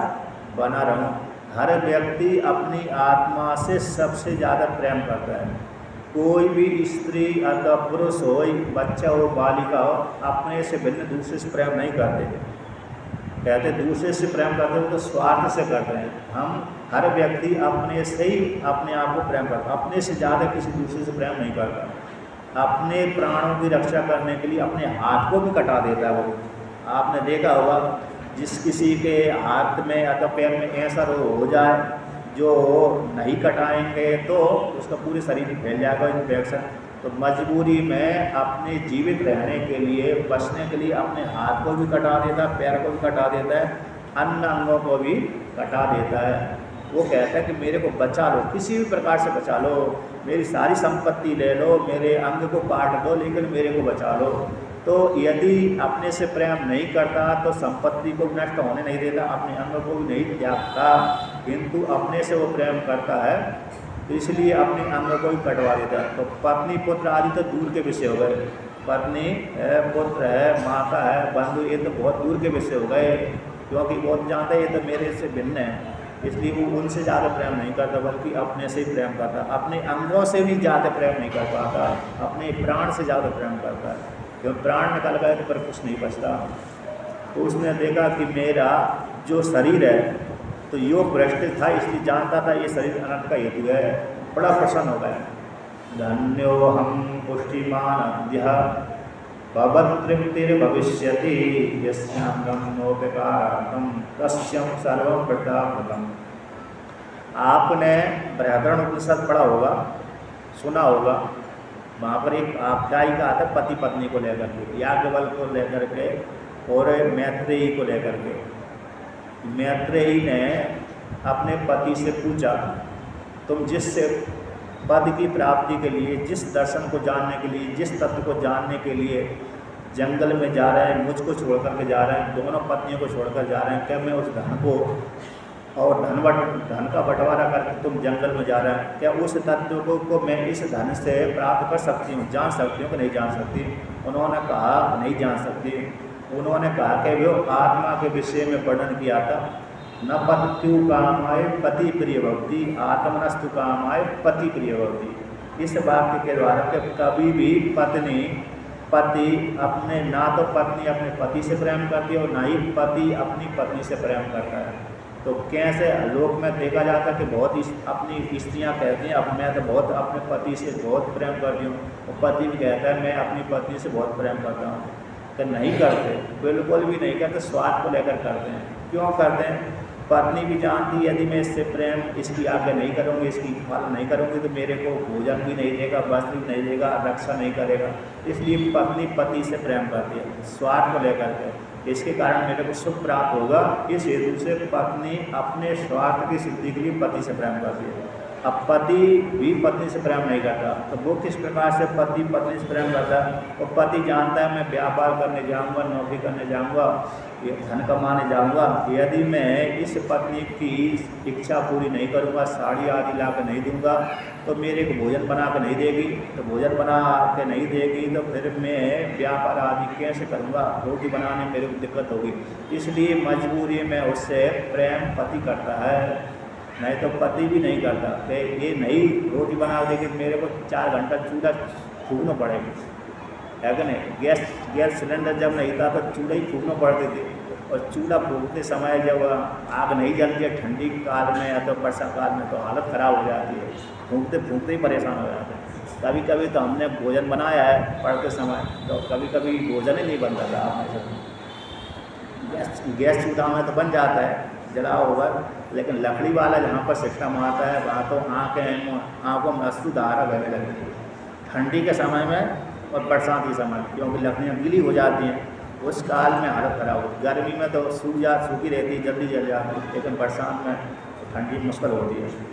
बना रहूं। हर व्यक्ति अपनी आत्मा से सबसे ज़्यादा प्रेम करता है। कोई भी स्त्री अथवा पुरुष हो, बच्चा हो, बालिका हो, अपने से भिन्न दूसरे से प्रेम नहीं करते। कहते दूसरे से प्रेम करते हो तो स्वार्थ से करते हैं। हम हर व्यक्ति अपने से ही अपने आप को प्रेम करता है, अपने से ज़्यादा किसी दूसरे से प्रेम नहीं करता। अपने प्राणों की रक्षा करने के लिए अपने हाथ को भी कटा देता है वो। आपने देखा होगा, जिस किसी के हाथ में अथवा पैर में ऐसा रोग हो जाए जो नहीं कटाएंगे तो उसका पूरे शरीर में फैल जाएगा इन्फेक्शन, तो मजबूरी में अपने जीवित रहने के लिए, बचने के लिए अपने हाथ को भी कटा देता है, पैर को भी कटा देता है, अन्य अंगों को भी कटा देता है। वो कहता है कि मेरे को बचा लो, किसी भी प्रकार से बचा लो, मेरी सारी संपत्ति ले लो, मेरे अंग को काट दो, लेकिन मेरे को बचा लो। तो यदि अपने से प्रेम नहीं करता तो संपत्ति को नष्ट होने नहीं देता, अपने अंग को भी नहीं त्यागता, किंतु अपने से वो प्रेम करता है तो इसलिए अपने अंग को भी कटवा देता है। तो पत्नी पुत्र आदि तो दूर के विषय हो गए, पत्नी है, पुत्र है, माता है, बंधु, ये तो बहुत दूर के विषय हो गए, क्योंकि वो जानते हैं ये तो मेरे से भिन्न है। इसलिए वो उनसे ज़्यादा प्रेम नहीं करता, बल्कि अपने से ही प्रेम करता, अपने अंगों से भी ज़्यादा प्रेम नहीं कर पाता, अपने प्राण से ज़्यादा प्रेम करता है। क्योंकि प्राण निकल गए तो फिर कुछ नहीं बचता। तो उसने देखा कि मेरा जो शरीर है तो योग भ्रष्ट था, इसलिए जानता था ये शरीर अनंत का हेतु है। बड़ा प्रसन्न हो गया। धन्यो हम पुष्टिमान अद्य भवतृप्तिर्भविष्यति यस्याङ्गं नोपकारार्थं तस्यं सर्वं प्रदापृतम्। आपने बृहदारण्यक उपनिषद पढ़ा होगा, सुना होगा। वहाँ पर एक आख्यायिका आता है पति पत्नी को लेकर के, याज्ञवल्क्य को लेकर के और मैत्रेयी को लेकर के। मैत्रेयी ने अपने पति से पूछा, तुम जिस पद की प्राप्ति के लिए, जिस दर्शन को जानने के लिए, जिस तत्व को जानने के लिए जंगल में जा रहे हैं, मुझको छोड़ करके जा रहे हैं, दोनों पत्नियों को छोड़कर जा रहे हैं, क्या मैं उस धन को और धन का बंटवारा करके तुम जंगल में जा रहे हैं, क्या उस तत्व को मैं इस धन से प्राप्त कर सकती हूँ, जान सकती हूँ कि नहीं जान सकती? उन्होंने कहा नहीं जान सकती। उन्होंने कहा कि वो आत्मा के विषय में वर्णन किया था, न पत्यु कामाय पति प्रिय भवती आत्मनस्तु कामाय पति प्रिय भवती। इस वाक्य के द्वारा कि कभी भी पति अपने, ना तो पत्नी अपने पति से प्रेम करती है और ना ही पति अपनी पत्नी से प्रेम करता है। तो कैसे लोक में देखा जाता है कि बहुत अपनी स्त्रियां कहती हैं, अब मैं तो बहुत अपने पति से बहुत प्रेम करती हूँ, और पति भी कहता है मैं अपनी पत्नी से बहुत प्रेम करता हूँ। तो नहीं करते, बिल्कुल भी नहीं करते, स्वार्थ को लेकर करते हैं। क्यों करते हैं? पत्नी भी जानती है यदि मैं इससे प्रेम, इसकी आज्ञा नहीं करूँगी, इसकी पालन नहीं करूँगी तो मेरे को भोजन भी नहीं देगा, वस्त्र भी नहीं देगा, रक्षा नहीं करेगा। इसलिए पत्नी पति से प्रेम करती है, स्वार्थ को लेकर के। इसके कारण मेरे को सुख प्राप्त होगा, इस हेतु से पत्नी अपने स्वार्थ की सिद्धि के लिए पति से प्रेम करती है। अब पति भी पत्नी से प्रेम नहीं करता, तो वो किस प्रकार से पति पत्नी से प्रेम करता है? और पति जानता है मैं व्यापार करने जाऊंगा, नौकरी करने जाऊंगा, ये धन कमाने जाऊंगा, यदि मैं इस पत्नी की इच्छा पूरी नहीं करूंगा, साड़ी आदि ला कर नहीं दूंगा, तो मेरे को भोजन बना कर नहीं देगी, तो भोजन बना के नहीं देगी तो फिर मैं व्यापार आदि कैसे करूंगा, रोटी बनाने में मेरे को दिक्कत होगी। इसलिए मजबूरी में उससे प्रेम पति करता है, नहीं तो पति भी नहीं करता कि ये नहीं रोटी बना देगी, मेरे को 4 घंटा चूल्हा फूकना पड़ेगा, है कि नहीं? गैस सिलेंडर जब नहीं था तो चूल्हा ही फूकना पड़ते थे, और चूल्हा फूकते समय जब आग नहीं जलती है ठंडी काल में या तो वर्षा काल में, तो हालत ख़राब हो जाती है, फूकते फूकते ही परेशान हो जाते हैं। कभी कभी तो हमने भोजन बनाया है पढ़ते समय, तो कभी कभी भोजन ही नहीं बनता था। गैस चूल्हा में तो बन जाता है, जला होगा, लेकिन लकड़ी वाला जहाँ पर सिस्टम आता है वहाँ तो आँखों में अश्रुधारा बहने लगती है ठंडी के समय में और बरसात के समय, क्योंकि लकड़ियाँ गीली हो जाती हैं, उस काल में हालत ख़राब होती। गर्मी में तो सूखी रहती है, जल्दी जल जाती है, लेकिन बरसात में ठंडी मुश्किल होती है।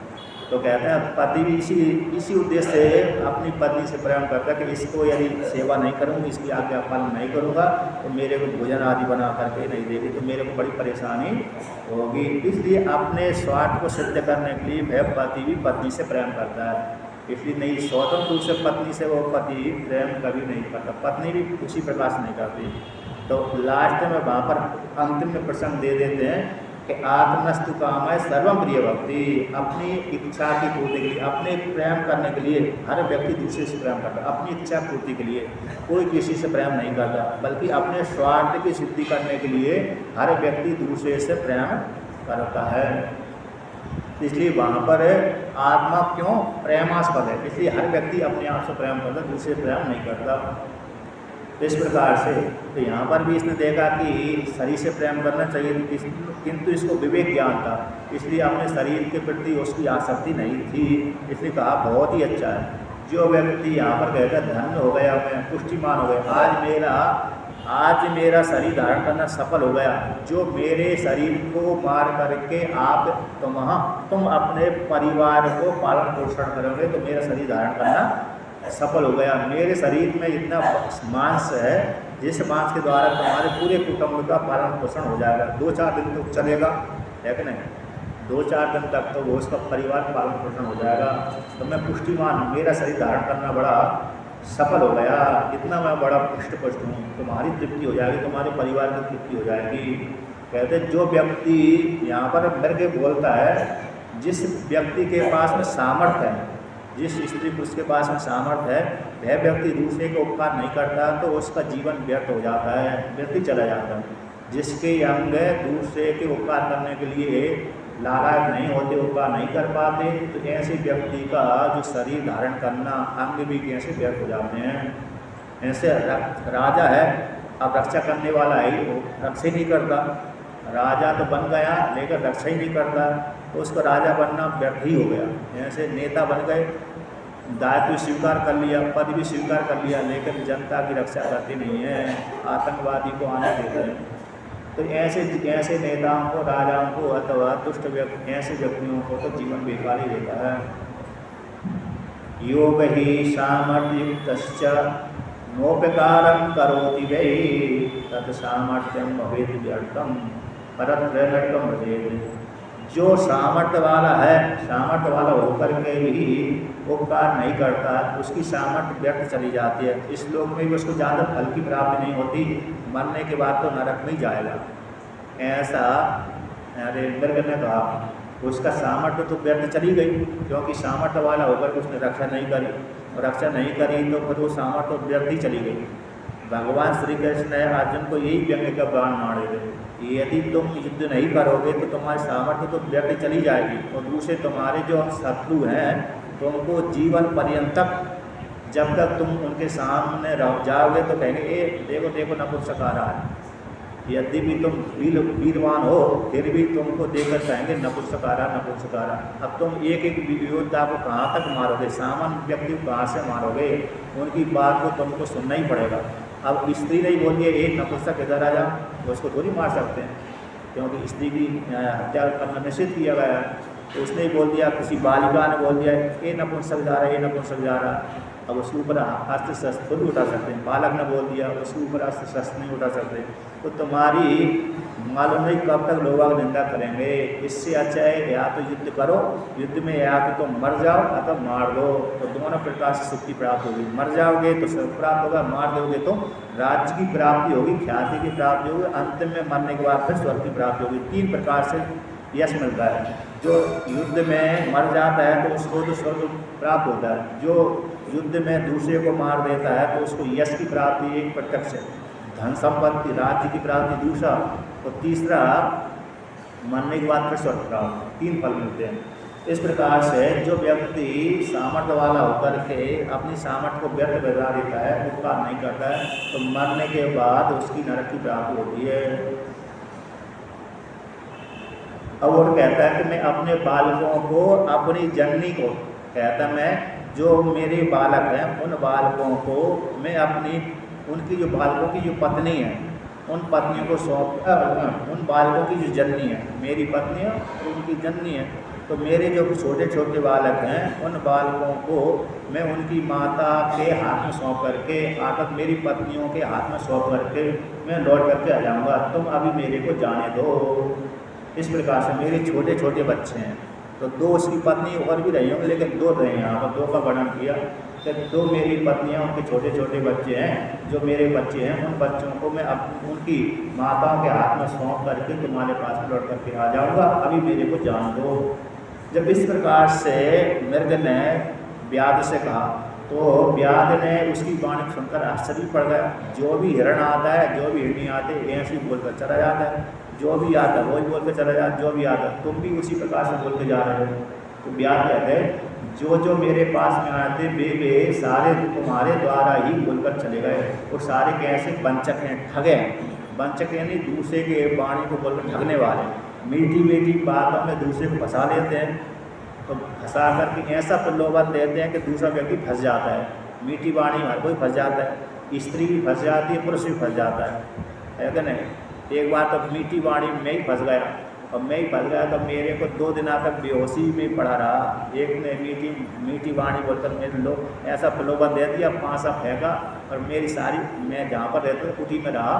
तो कहते हैं पति भी इसी उद्देश्य से अपनी पत्नी से प्रेम करता है कि इसको यदि सेवा नहीं करूँगी, इसकी आज्ञा पालन नहीं करूँगा, तो मेरे को भोजन आदि बना करके नहीं देगी, तो मेरे को बड़ी परेशानी होगी। इसलिए अपने स्वार्थ को सिद्ध करने के लिए वह पति भी पत्नी से प्रेम करता है। इसलिए नहीं स्वतंत्र रूप से पत्नी से वो पति प्रेम कभी नहीं करता, पत्नी भी उसी प्रकार से नहीं करती। तो लास्ट में वहाँ पर अंतिम में प्रसंग दे देते हैं कि आत्मनस्तु कामाय सर्वम प्रिय भक्ति। अपनी इच्छा की पूर्ति के लिए, अपने प्रेम करने के लिए हर व्यक्ति दूसरे से प्रेम करता है। अपनी इच्छा पूर्ति के लिए कोई किसी से प्रेम नहीं करता, बल्कि अपने स्वार्थ की सिद्धि करने के लिए हर व्यक्ति दूसरे से प्रेम करता है। इसलिए वहाँ पर आत्मा क्यों प्रेमास्पद है, इसलिए हर व्यक्ति अपने आप से प्रेम करता, दूसरे प्रेम नहीं करता। इस प्रकार से तो यहाँ पर भी इसने देखा कि शरीर से प्रेम करना चाहिए, किंतु इसको विवेक ज्ञान था, इसलिए अपने शरीर के प्रति उसकी आसक्ति नहीं थी। इसलिए कहा बहुत ही अच्छा है। जो व्यक्ति यहाँ पर कहता धन्य हो गया, मैं पुष्टिमान हो गया, आज मेरा शरीर धारण करना सफल हो गया, जो मेरे शरीर को मार करके तुम अपने परिवार को पालन पोषण करोगे तो मेरा शरीर धारण करना सफल हो गया। मेरे शरीर में इतना मांस है जिस मांस के द्वारा तुम्हारे पूरे कुटुंब का पालन पोषण हो जाएगा। 2-4 दिन तक चलेगा, है कि नहीं? 2-4 दिन तक तो वो उसका परिवार पालन पोषण हो जाएगा। तो मैं पुष्टिमान, मेरा शरीर धारण करना बड़ा सफल हो गया, इतना मैं बड़ा पुष्ट हूँ, तुम्हारी तृप्ति हो जाएगी, तुम्हारे परिवार की तृप्ति हो जाएगी। कहते जो व्यक्ति यहाँ पर मृग बोलता है, जिस व्यक्ति के पास में सामर्थ्य है, जिस स्त्री पुरुष के पास में सामर्थ्य है, वह व्यक्ति दूसरे को उपकार नहीं करता तो उसका जीवन व्यर्थ हो जाता है, व्यर्थ ही चला जाता है। जिसके अंग दूसरे के उपकार करने के लिए लायक नहीं होते, उपकार नहीं कर पाते, तो ऐसे व्यक्ति का जो शरीर धारण करना अंग भी कैसे व्यर्थ हो जाते हैं। ऐसे राजा है, अब रक्षा करने वाला है ही, वो रक्षा ही नहीं करता। राजा तो बन गया लेकिन रक्षा ही नहीं करता, तो उसका राजा बनना व्यर्थ ही हो गया। ऐसे नेता बन गए, दायित्व स्वीकार कर लिया, पद भी स्वीकार कर लिया, लेकिन जनता की रक्षा करते नहीं है, आतंकवादी को आने देते हैं। तो ऐसे नेताओं को, राजाओं को अथवा दुष्ट व्यक्ति, ऐसे व्यक्तियों को तो जीवन बेकार ही रहता है। योग ही सामर्थ्युक्तश्च नोपकारं करोति वै तत् सामर्थ्यम भवेत् व्यर्थम परत्रयकम भजेत्। जो सामर्थ्य वाला है, सामर्थ्य वाला होकर के भी उपकार नहीं करता, उसकी सामर्थ्य व्यर्थ चली जाती है। इस लोक में भी उसको ज़्यादा फल की प्राप्ति नहीं होती, मरने के बाद तो नरक में ही जाएगा। ऐसा अरे मृग ने कहा, उसका सामर्थ्य तो व्यर्थ चली गई, क्योंकि सामर्थ्य वाला होकर उसने रक्षा नहीं करी, और रक्षा नहीं करी तो फिर वो सामर्थ्य व्यर्थ ही चली गई। भगवान श्री कृष्ण ने अर्जुन को यही व्यंग्य का बाण मारे थे, यदि तुम युद्ध नहीं करोगे तो तुम्हारी सामर्थ्य तो व्यर्थ चली जाएगी, और दूसरे तुम्हारे जो शत्रु हैं तुमको जीवन पर्यंत तक, जब तक तुम उनके सामने रह जाओगे तो कहेंगे ए देखो देखो नपुंसक आ रहा है। यदि भी तुम वीरवान हो फिर भी तुमको देखकर कहेंगे नपुंसक आ रहा, नपुंसक आ रहा। अब तुम एक एक योद्धा को कहाँ तक मारोगे, सामान्य व्यक्ति को कहाँ से मारोगे, उनकी बात को तुमको सुनना ही पड़ेगा। अब स्त्री नहीं बोल दिया एक नपुंसक इधर आ जा, उसको थोड़ी मार सकते हैं, क्योंकि स्त्री की हत्या करना निषेध किया गया है। तो उसने बोल दिया, किसी बालिका ने बोल दिया ये नपुंसक जा रहा है, ये नपुंसक जा रहा है, अब उसके ऊपर अस्त्र शस्त्र थोड़ी उठा सकते हैं। बालक ने बोल दिया, उसके ऊपर अस्त्र शस्त्र नहीं उठा सकते। तो तुम्हारी मालूम नहीं कब तक लोग निंदा करेंगे। इससे अच्छा है या तो युद्ध करो, युद्ध में या तो तुम मर जाओ अथवा मार दो, तो दोनों प्रकार से सुख की प्राप्ति होगी। मर जाओगे तो सुख प्राप्त होगा, मार दोगे तो राज्य की प्राप्ति होगी, ख्याति की प्राप्ति होगी, अंत में मरने के बाद फिर स्वर्ग की प्राप्ति होगी। 3 प्रकार से यश मिलता है। जो युद्ध में मर जाता है तो उसको तो स्वर्ग प्राप्त होता है, जो युद्ध में दूसरे को मार देता है तो उसको यश की प्राप्ति एक प्रत्यक्ष है, धन संपत्ति राज्य की प्राप्ति दूसरा, और तीसरा मरने के बाद फिर स्वर्ग प्राप्त। 3 फल मिलते हैं। इस प्रकार से जो व्यक्ति सामर्थ्य वाला होकर के अपनी सामर्थ्य को व्यर्थ बजा देता है, उपकार नहीं करता है, तो मरने के बाद उसकी नरक की प्राप्ति होती है। अब वो कहता है कि मैं अपने बालकों को, अपनी जननी को, कहता मैं जो मेरे बालक हैं उन बालकों को मैं अपनी, उनकी जो बालकों की जो पत्नी है उन पत्नियों को सौंप, उन बालकों की जो जननी है, मेरी पत्नी है और उनकी जननी है, तो मेरे जो छोटे छोटे बालक हैं उन बालकों को मैं उनकी माता के हाथ में सौंप करके, आकर मेरी पत्नियों के हाथ में सौंप करके मैं लौट करके आ जाऊँगा, तुम अभी मेरे को जाने दो। इस प्रकार से मेरे छोटे छोटे बच्चे हैं, तो 2 उसकी पत्नी और भी रही होंगी, लेकिन 2 रहे हैं, यहाँ पर 2 का वर्णन किया कि 2 मेरी पत्नियाँ, उनके छोटे छोटे बच्चे हैं, जो मेरे बच्चे हैं, उन बच्चों को मैं उनकी माताओं के हाथ में सौंप करके तुम्हारे पास में लौट करके आ जाऊँगा, अभी मेरे को जान दो। जब इस प्रकार से मृग ने व्याध से कहा तो व्याध ने उसकी वाणी सुनकर आश्चर्य पड़ गया। जो भी हिरण आता है, जो भी हिरणी आते हैं, ऐसे ही बोलकर चला जाता है, जो भी आता है वही बोल के चला जाता, जो भी आता है तुम भी उसी प्रकार से बोल के जा रहे हो। तो व्याध कहते हैं जो जो मेरे पास में आते वे सारे तुम्हारे द्वारा ही बोलकर चले गए, और सारे कैसे वंचक हैं, ठगे हैं। वंचक यानी दूसरे के वाणी को बोलकर ठगने वाले, मीठी मीठी बातों में दूसरे को फंसा लेते हैं, तो फंसा करके ऐसा प्रलोभन देते हैं कि दूसरा व्यक्ति फंस जाता है। मीठी वाणी में हर कोई फंस जाता है, स्त्री भी फंस जाती है, पुरुष भी फंस जाता है कि नहीं। एक बार तो मीठी वाणी में ही फंस गया, और मैं ही फंस गया तो मेरे को 2 दिन तक बेहोशी में पड़ा रहा। एक ने मीठी वाणी बोलकर मेरे लोग ऐसा प्रलोभन दे दिया, पासा फेंका, और मेरी सारी, मैं जहाँ पर रहता था कुटी में रहा,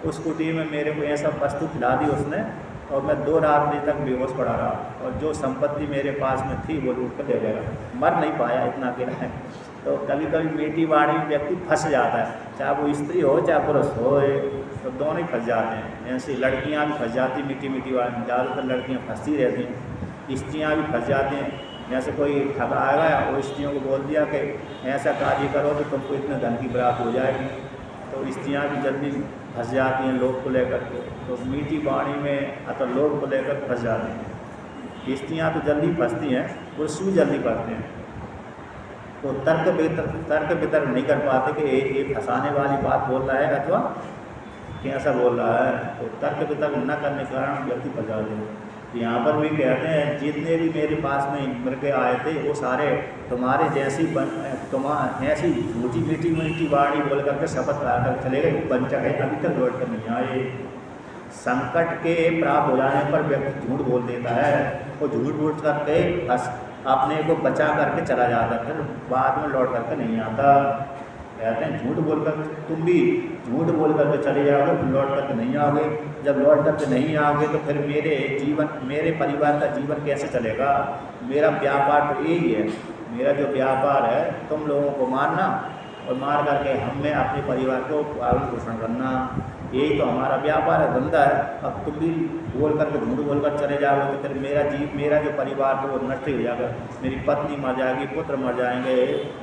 उस कुटी में मेरे को ऐसा वस्तु खिला दी उसने, और मैं 2 रात्रि तक बेहोश पड़ा रहा, और जो संपत्ति मेरे पास में थी वो लूट कर ले गया, मर नहीं पाया, इतना अकेला है। तो कभी कभी मीठी वाणी में व्यक्ति फंस जाता है, चाहे वो स्त्री हो चाहे पुरुष हो, तो दोनों ही फंस जाते हैं। ऐसे लड़कियां भी फंस जाती हैं मीठी मीठी वाणी में, ज़्यादातर लड़कियां फंसती रहती हैं, स्त्रियां भी फंस जाती हैं। जैसे कोई ठगा आएगा वो स्त्रियों को बोल दिया कि ऐसा कार्य करो तो तुमको इतने धन की प्राप्ति हो जाएगी, तो स्त्रियां भी जल्दी फंस जाती हैं लोभ को लेकर के। तो मीठी वाणी में अथवा लोभ को लेकर फंस जाती हैं। स्त्रियां तो जल्दी फंसती हैं, पुरुष भी जल्दी फंसते हैं। तो तर्क वितर्क नहीं कर पाते कि ये फंसाने वाली बात बोल रहा है अथवा कैसा बोल रहा है। तो तर्क वितर्क न करने के कारण व्यक्ति फंस जाते हैं। यहाँ पर भी कहते हैं जितने भी मेरे पास में मिलके आए थे वो सारे तुम्हारे जैसी ऐसी झूठी मीठी मीठी वाणी बोल करके शपथ ला कर चले गए, वंचक है, अभी तक लौट कर नहीं आए। संकट के प्राप्त हो जाने पर व्यक्ति झूठ बोल देता है, वो झूठ बोल करके अपने को बचा करके चला जाता है, फिर बाद में लौट करके नहीं आता। कहते हैं झूठ बोलकर तुम भी झूठ बोल करके चले जाओगे, फिर लौट करके नहीं आओगे। जब लौट करके नहीं आओगे तो फिर मेरे परिवार का जीवन कैसे चलेगा। मेरा व्यापार तो यही है, मेरा जो व्यापार है तुम लोगों को मारना और मार करके हमें अपने परिवार को पालन पोषण करना, यही तो हमारा व्यापार है, धंधा है। अब तुम भी बोल करके झूठ बोल कर चले जाओगे तो फिर मेरा जो परिवार तो वो नष्ट हो जाएगा। मेरी पत्नी मर जाएगी, पुत्र मर जाएंगे,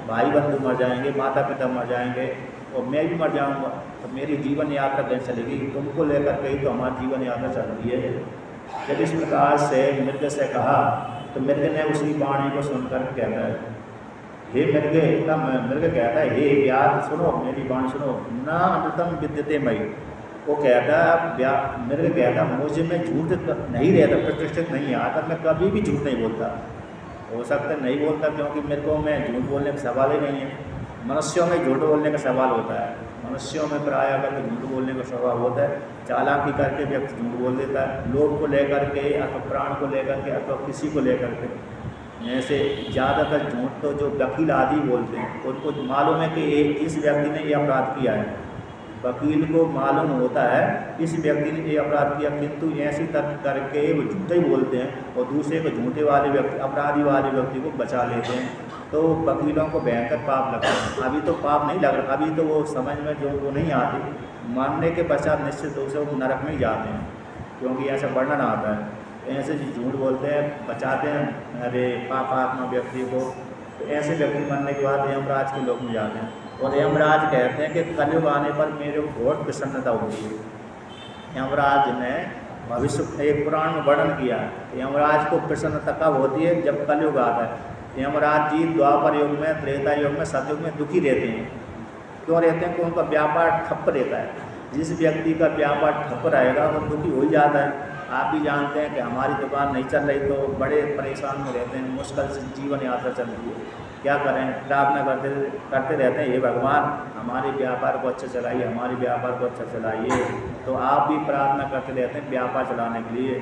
भाई बंधु मर जाएंगे, माता पिता मर जाएंगे और मैं भी मर जाऊंगा। तो मेरी जीवन यात्रा कैसे चलेगी। तुमको लेकर के ही तो हमारी जीवन यात्रा चल रही है। जब इस प्रकार से मृग से कहा तो मृग ने उसी वाणी को सुनकर कहता है, हे मृग कहता है, हे व्याध सुनो, मेरी वाणी सुनो, न अमृतम विद्यते मयि। वो कहता मृग कहता मुझ में झूठ नहीं रहता, प्रतिष्ठित नहीं आता, मैं कभी भी झूठ नहीं बोलता। हो सकता है नहीं बोलता क्योंकि मेरे को में झूठ बोलने का सवाल ही नहीं है। मनुष्यों में झूठ बोलने का सवाल होता है, मनुष्यों में प्राय अगर झूठ बोलने का स्वभाव होता है, चालाकी करके व्यक्ति झूठ बोल देता है, लोभ को लेकर के अथवा प्राण को लेकर के अथवा किसी को लेकर के। जैसे ज़्यादातर झूठ तो जो वकील आदि बोलते हैं उनको मालूम है कि इस व्यक्ति ने ये अपराध किया है, वकील को मालूम होता है इस व्यक्ति ने ये अपराध किया, किंतु ऐसी तर्क करके वो झूठे ही बोलते हैं और दूसरे को झूठे वाले व्यक्ति अपराधी वाले व्यक्ति को बचा लेते हैं। तो वकीलों को भयंकर पाप लगता है। अभी तो पाप नहीं लग रहा, अभी तो वो समझ में जो वो नहीं आती, मानने के पश्चात निश्चित रूप से वो नरक में ही जाते हैं, क्योंकि ऐसा वर्णन आता है। ऐसे झूठ बोलते हैं, बचाते हैं अरे पापात्मा व्यक्ति को। तो ऐसे व्यक्ति मरने के बाद यमराज के लोक में जाते हैं और यमराज कहते हैं कि कलयुग आने पर मेरे को बहुत प्रसन्नता होती है। यमराज ने भविष्य एक पुराण में वर्णन किया है, यमराज को प्रसन्नता कब होती है, जब कलयुग आता है। यमराज जी द्वापर युग में, त्रेता युग में, सतयुग में दुखी रहते हैं। क्यों रहते हैं कि उनका व्यापार ठप्प रहता है। जिस व्यक्ति का व्यापार ठप्प रहेगा वो दुखी हो ही जाता है। आप भी जानते हैं कि हमारी दुकान नहीं चल रही तो बड़े परेशान में रहते हैं, मुश्किल से जीवन यात्रा चल रही है, क्या करें, प्रार्थना करते रहते हैं, हे भगवान हमारे व्यापार को अच्छा चलाइए, हमारे व्यापार को अच्छा चलाइए। तो आप भी प्रार्थना करते रहते हैं व्यापार चलाने के लिए।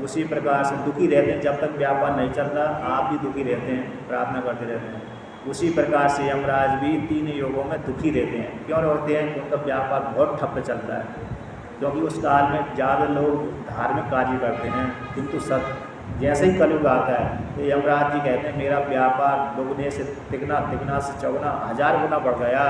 उसी प्रकार से दुखी रहते हैं, जब तक व्यापार नहीं चल रहा आप भी दुखी रहते हैं, प्रार्थना करते रहते हैं। उसी प्रकार से यमराज भी 3 युगों में दुखी रहते हैं। क्यों रहते हैं, उनका व्यापार बहुत ठप्प चलता है, क्योंकि उस काल में ज़्यादा लोग धार्मिक कार्य करते हैं, किंतु जैसे ही कलयुग आता है तो यमराज जी कहते हैं मेरा व्यापार दोगुने से तिगुना से चौगुना 1000 गुना बढ़ गया,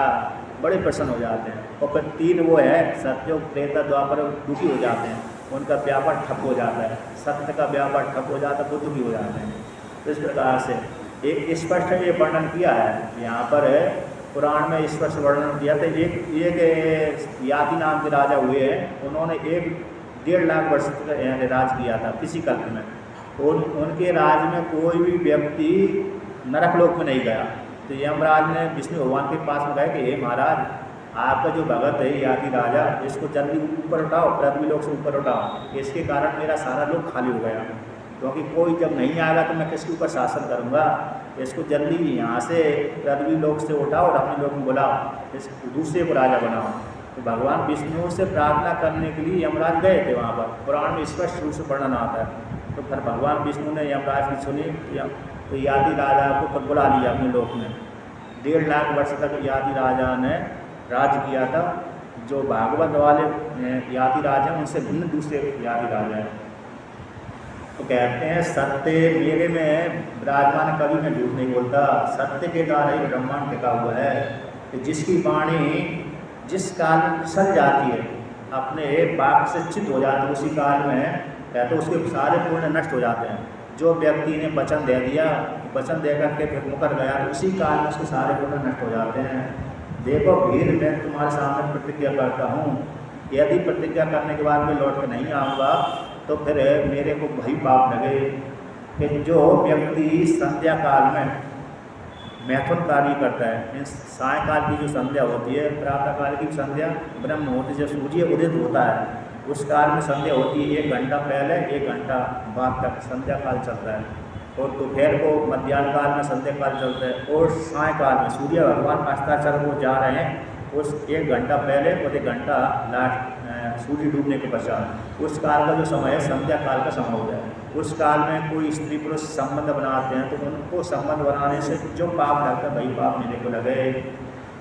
बड़े प्रसन्न हो जाते हैं। और फिर 3 वो है सतयुग, त्रेता, द्वापर, दुखी हो जाते हैं, उनका व्यापार ठप हो जाता है। सत्य का व्यापार ठप हो जाता है तो दुखी हो जाते हैं। तो इस प्रकार से एक स्पष्ट ये वर्णन किया है यहाँ पर, पुराण में स्पष्ट वर्णन किया था। एक याति नाम के राजा हुए हैं, उन्होंने 1.5 लाख वर्ष तक राज किया था किसी कल्प में। उनके राज में कोई भी व्यक्ति नरक लोक में नहीं गया। तो यमराज ने विष्णु भगवान के पास में गए कि हे महाराज आपका जो भगत है याति राजा, इसको जल्दी ऊपर उठाओ, पृथ्वी लोक से ऊपर उठाओ, इसके कारण मेरा सारा लोक खाली हो गया, क्योंकि कोई जब नहीं आएगा तो मैं किसके ऊपर शासन करूँगा। इसको जल्दी यहाँ से पृथ्वी लोक से उठाओ और अपने लोक में बुलाओ, इस दूसरे को राजा बनाओ। तो भगवान विष्णु से प्रार्थना करने के लिए यमराज गए थे वहाँ पर, पुराण में स्पष्ट रूप से वर्णन आता है। तो फिर भगवान विष्णु ने यमराज की सुनी तो याति राजा को फिर बुला लिया अपने लोक में। 1.5 लाख वर्ष तक याति राजा ने राज्य किया था। जो भागवत वाले याति राजा हैं उनसे भिन्न दूसरे याति राजा हैं। तो कहते हैं सत्य मेरे में विराजमान, कभी मैं झूठ नहीं बोलता, सत्य के द्वारा ही ब्रह्मांड टिका हुआ है। कि जिसकी वाणी जिस काल में फिसल जाती है, अपने पाप से चित हो जाती है, उसी काल में कहते तो उसके सारे पुण्य नष्ट हो जाते हैं। जो व्यक्ति ने वचन दे दिया, वचन दे करके फिर मुकर गया, तो उसी काल में उसके सारे पुण्य नष्ट हो जाते हैं। देखो भीड़, मैं तुम्हारे सामने प्रतिज्ञा करता हूँ, यदि प्रतिज्ञा करने के बाद मैं लौट कर नहीं आऊँगा तो फिर मेरे को वही पाप लगे। कि जो व्यक्ति संध्या काल में मैथुन कार्य करता है, मीन्स सायकाल की जो संध्या होती है, प्रातः काल की संध्या ब्रह्म मुहूर्त जब सूर्य उदित होता है उस काल में संध्या होती है। 1 घंटा पहले 1 घंटा बाद तक संध्या काल चलता है, और दोपहर को मध्याह्न काल में संध्या काल चलता है, और सायकाल में सूर्य भगवान अस्ताचल को जा रहे हैं उस 1 घंटा पहले और 1 घंटा लास्ट सूर्य डूबने के पश्चात, उस काल का जो समय है संध्या काल का समय होता है। उस काल में कोई स्त्री पुरुष संबंध बनाते हैं तो उनको संबंध बनाने से जो पाप लगता है वही पाप मेरे को लगे।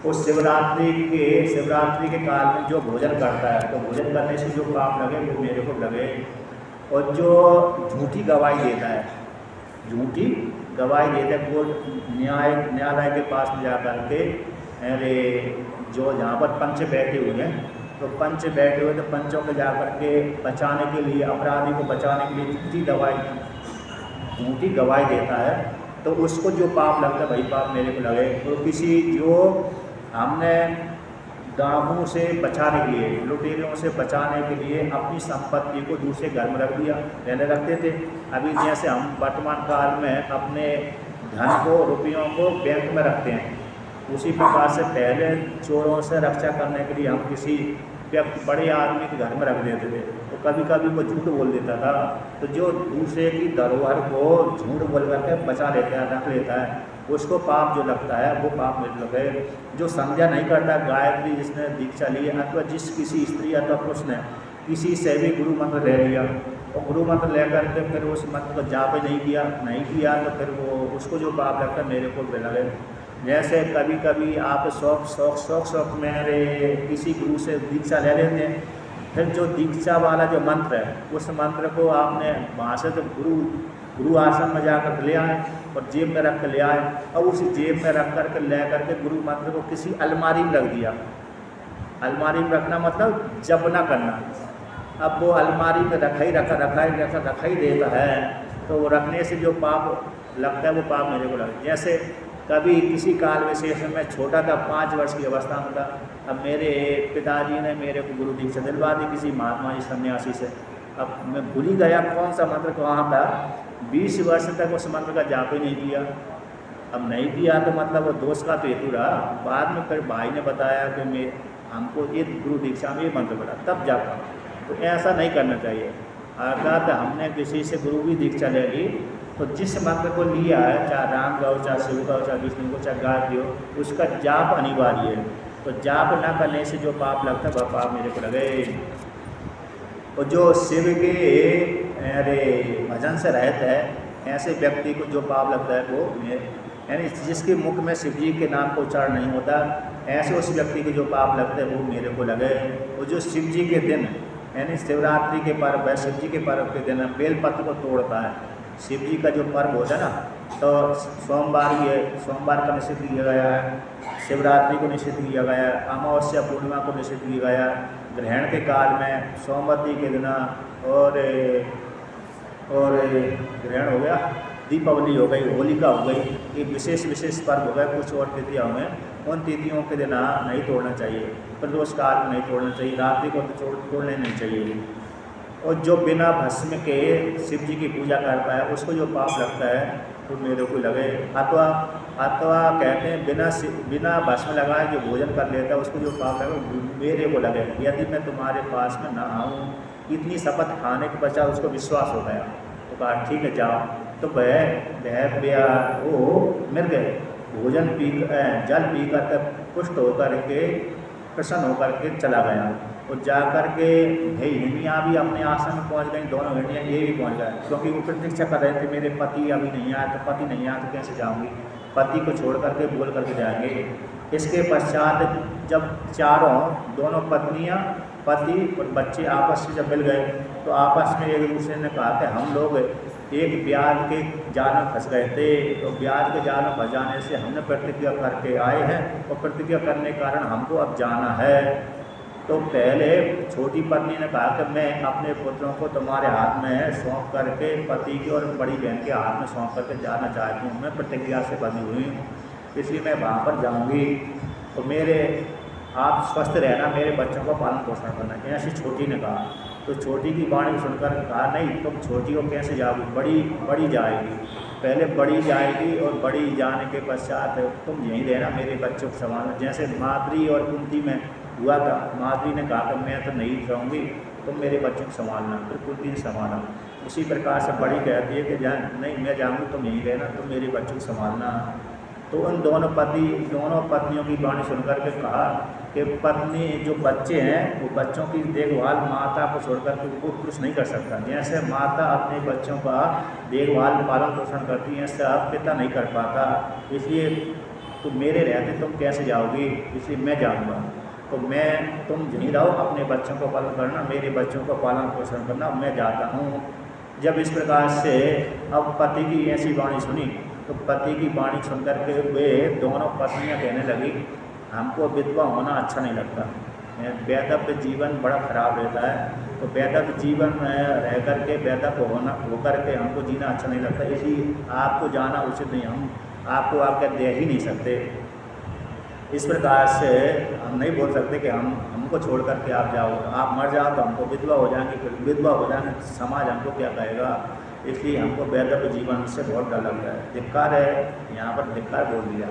उस शिवरात्रि के काल में जो भोजन करता है तो भोजन करने से जो पाप लगे वो मेरे को लगे। और जो झूठी गवाही देता है, झूठी गवाही देता है, वो न्यायालय के पास में जा कर के, अरे जो जहाँ पर पंच बैठे हुए हैं, तो पंच बैठे हुए तो पंचों में जा कर के बचाने के लिए, अपराधी को बचाने के लिए झूठी गवाही देता है, तो उसको जो पाप लगता है वही पाप मेरे को लगे। तो किसी जो हमने डाकुओं से बचाने के लिए, लुटेरों से बचाने के लिए अपनी संपत्ति को दूसरे घर में रख दिया, पहले रखते थे, अभी जैसे हम वर्तमान काल में अपने धन को, रुपयों को बैंक में रखते हैं, उसी प्रकार से पहले चोरों से रक्षा करने के लिए हम किसी बड़े आदमी के घर में रख देते थे, तो कभी कभी वो झूठ बोल देता था, तो जो दूसरे की धरोहर को झूठ बोल करके बचा लेता है, रख लेता है, उसको पाप जो लगता है वो पाप मेरे लगे। जो संध्या नहीं करता, गायत्री जिसने दीक्षा ली है, अथवा जिस किसी स्त्री अथवा पुरुष ने किसी से भी गुरु मंत्र ले लिया और गुरु मंत्र लेकर के फिर उस मंत्र को जाप नहीं किया तो फिर वो उसको जो पाप लगता है मेरे को लगे। जैसे कभी कभी आप शौक में किसी गुरु से दीक्षा ले लेते हैं, फिर जो दीक्षा वाला जो मंत्र है उस मंत्र को आपने वहाँ से तो गुरु आश्रम में जाकर ले आए और जेब में रख कर ले आए, और उसी जेब में रख कर के ले करके गुरु मंत्र को किसी अलमारी में रख दिया। अलमारी में रखना मतलब जप ना करना। अब वो अलमारी में रखा ही देता है, तो वो रखने से जो पाप लगता है वो पाप मेरे को लगता है। जैसे कभी किसी काल विशेष में मैं छोटा था, 5 वर्ष की अवस्था में था, अब मेरे पिताजी ने मेरे को गुरु दीक्षा दिलवा दी किसी महात्मा जी सन्यासी से। अब मैं भूल ही गया कौन सा मंत्र कहाँ था, 20 वर्ष तक उस मंत्र का जाप ही नहीं किया। अब नहीं किया तो मतलब वो दोष का तो हेतु रहा। बाद में फिर भाई ने बताया कि मैं हमको ये गुरु दीक्षा में ये मंत्र पड़ा, तब जाता। तो ऐसा नहीं करना चाहिए। अर्थात हमने किसी से गुरु की दीक्षा ले ली तो जिस मंत्र को लिया है, चाहे राम का हो, चाहे शिव का हो, चाहे विष्णु को, चाहे गायत्री हो, उसका जाप अनिवार्य है। तो जाप ना करने से जो पाप लगता है वह पाप मेरे को लगे। और जो शिव के भजन से रहता है, ऐसे व्यक्ति को जो पाप लगता है वो यानी जिसके मुख में शिव जी के नाम का उच्चारण नहीं होता, ऐसे उस व्यक्ति को जो पाप लगता है वो मेरे को लगे। और जो शिव जी के दिन यानी शिवरात्रि के पर्व है, शिव जी के पर्व के दिन बेलपत्र को तोड़ता है। शिव जी का जो पर्व होता है ना, तो सोमवार का निषेध किया गया है, शिवरात्रि को निषेध किया गया है, अमावस्या पूर्णिमा को निषेध किया गया है, ग्रहण के काल में सोमवती के दिन और ग्रहण हो गया, दीपावली हो गई, होलिका हो गई, ये विशेष पर्व हो गए। कुछ और तिथियाँ हुए, उन तिथियों के दिन नहीं तोड़ना चाहिए, प्रदोष काल में नहीं तोड़ना चाहिए, रात्रि को तो तोड़ने नहीं चाहिए। और जो बिना भस्म के शिव जी की पूजा करता है उसको जो पाप लगता है तो मेरे को लगे। अथवा कहते हैं बिना भस्म लगाए जो भोजन कर लेता है उसको जो पाप लगे मेरे को लगे। यदि मैं तुम्हारे पास में ना आऊँ, इतनी शपथ खाने के पश्चात उसको विश्वास हो गया तो कहा ठीक है जाओ, तो वो मिल गए। भोजन जल पी कर पुष्ट होकर के प्रसन्न होकर के चला गया। और जाकर के हिरनियाँ भी अपने आश्रम में पहुँच गई, दोनों हिरनियाँ ये भी पहुँच गए, क्योंकि वो प्रतीक्षा कर रहे थे मेरे पति अभी नहीं आए, तो पति नहीं आए तो कैसे जाऊँगी, पति को छोड़ करके बोल करके जाएंगे। इसके पश्चात जब दोनों पत्नियाँ, पति और बच्चे आपस में जब मिल गए तो आपस में एक दूसरे ने कहा कि हम लोग एक ब्याज के जाल में फंस गए थे, तो ब्याज के जाल में फंस जाने से हमने प्रतिज्ञा करके आए हैं और प्रतिज्ञा करने के कारण हमको अब जाना है। तो पहले छोटी पत्नी ने कहा कि मैं अपने पुत्रों को तुम्हारे हाथ में सौंप करके पति के और बड़ी बहन के हाथ में सौंप करके जाना चाहती हूँ, मैं प्रतिज्ञा से बंधी हुई हूँ, इसलिए मैं वहाँ पर जाऊँगी। तो मेरे आप स्वस्थ रहना, मेरे बच्चों का पालन पोषण करना, ऐसी छोटी ने कहा। तो छोटी की वाणी सुनकर कहा नहीं, तुम छोटी को कैसे जाओगी, बड़ी जाएगी, पहले बड़ी जाएगी और बड़ी जाने के पश्चात तुम यहीं रहना, मेरे बच्चों को संभालना। जैसे माद्री और कुंती में हुआ था, माद्री ने कहा कि मैं तो नहीं रहूँगी, तुम मेरे बच्चों को संभालना, फिर कुंती ने संभाला। उसी प्रकार से बड़ी कहती है कि नहीं मैं जाऊँगी, तुम यहीं रहना, तुम मेरे बच्चों को संभालना। तो उन दोनों पत्नियों की वाणी सुनकर के कहा कि पत्नी जो बच्चे हैं वो बच्चों की देखभाल माता को छोड़कर के वो पुरुष नहीं कर सकता। जैसे माता अपने बच्चों का देखभाल पालन पोषण करती है, ऐसा पिता नहीं कर पाता। इसलिए तो मेरे रहते तुम कैसे जाओगी, इसलिए मैं जाऊँगा। तो तुम यहीं रहो, अपने बच्चों को पालन करना, मेरे बच्चों को पालन पोषण करना, मैं जाता हूँ। जब इस प्रकार से अब पति की ऐसी वाणी सुनी, तो पति की वाणी सुनकर के वे दोनों पत्नियाँ कहने लगी हमको विधवा होना अच्छा नहीं लगता, वैधव्य जीवन बड़ा खराब रहता है, तो वैधव्य जीवन में रह करके वैधव्य होकर के हमको जीना अच्छा नहीं लगता, इसलिए आपको जाना उचित नहीं, हम आपको आकर दे ही नहीं सकते। इस प्रकार से हम नहीं बोल सकते कि हमको छोड़ करके आप जाओ, आप मर जाओ तो हमको विधवा हो जाएंगे, फिर विधवा हो जाएंगे समाज हमको क्या कहेगा, इसलिए हमको वैधव्य जीवन से बहुत डर लगता है। धिक्कार है, यहाँ पर धिक्कार बोल दिया।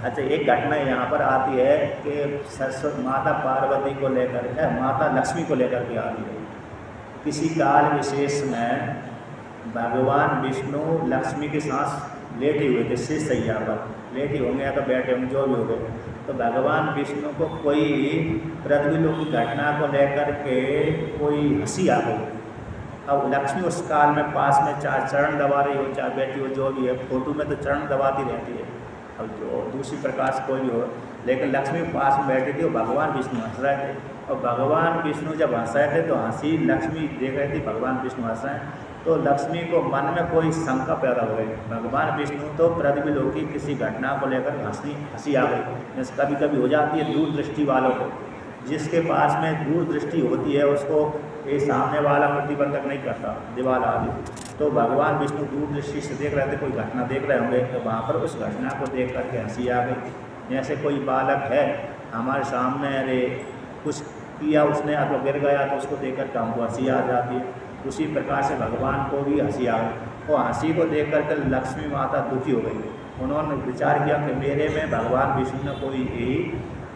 अच्छा, एक घटना यहाँ पर आती है कि सरस्वती माता पार्वती को लेकर माता लक्ष्मी को लेकर के आती है। किसी काल विशेष में भगवान विष्णु लक्ष्मी के साथ लेटे हुए थे, शेष सैया पर लेटे होंगे या तो बैठे होंगे, जो भी हो गए। तो भगवान विष्णु को कोई पृथ्वी की घटना को लेकर के कोई हंसी आ गई। अब लक्ष्मी उस काल में पास में चाहे चरण दबा रही हो चाहे बैठी हो, जो भी है, फोटो में तो चरण दबाती रहती है, अब जो दूसरी प्रकार से कोई भी हो, लेकिन लक्ष्मी पास में बैठी थी और भगवान विष्णु हंस रहे थे। और भगवान विष्णु जब हंस रहे थे तो हंसी लक्ष्मी देख रही थी, भगवान विष्णु हंस रहे हैं, तो लक्ष्मी को मन में कोई शंका पैदा हो गई। भगवान विष्णु तो पृथ्वी लोक की किसी घटना को लेकर हंसी आ गई। जैसे कभी कभी हो जाती है दूरदृष्टि वालों को, जिसके पास में दूरदृष्टि होती है उसको ये सामने वाला प्रतिबंधक नहीं करता, दीवार आदि। तो भगवान विष्णु दूरदृष्टि से देख रहे थे, कोई घटना देख रहे होंगे, तो वहाँ पर उस घटना को देख करके हंसी आ गई। जैसे कोई बालक है हमारे सामने, अरे कुछ किया उसने, अगर गिर गया तो उसको देख कर हमको हंसी आ जाती है, उसी प्रकार से भगवान को भी हंसी आ गई। और हंसी को देख करके लक्ष्मी माता दुखी हो गई। उन्होंने विचार किया कि मेरे में भगवान विष्णु ने कोई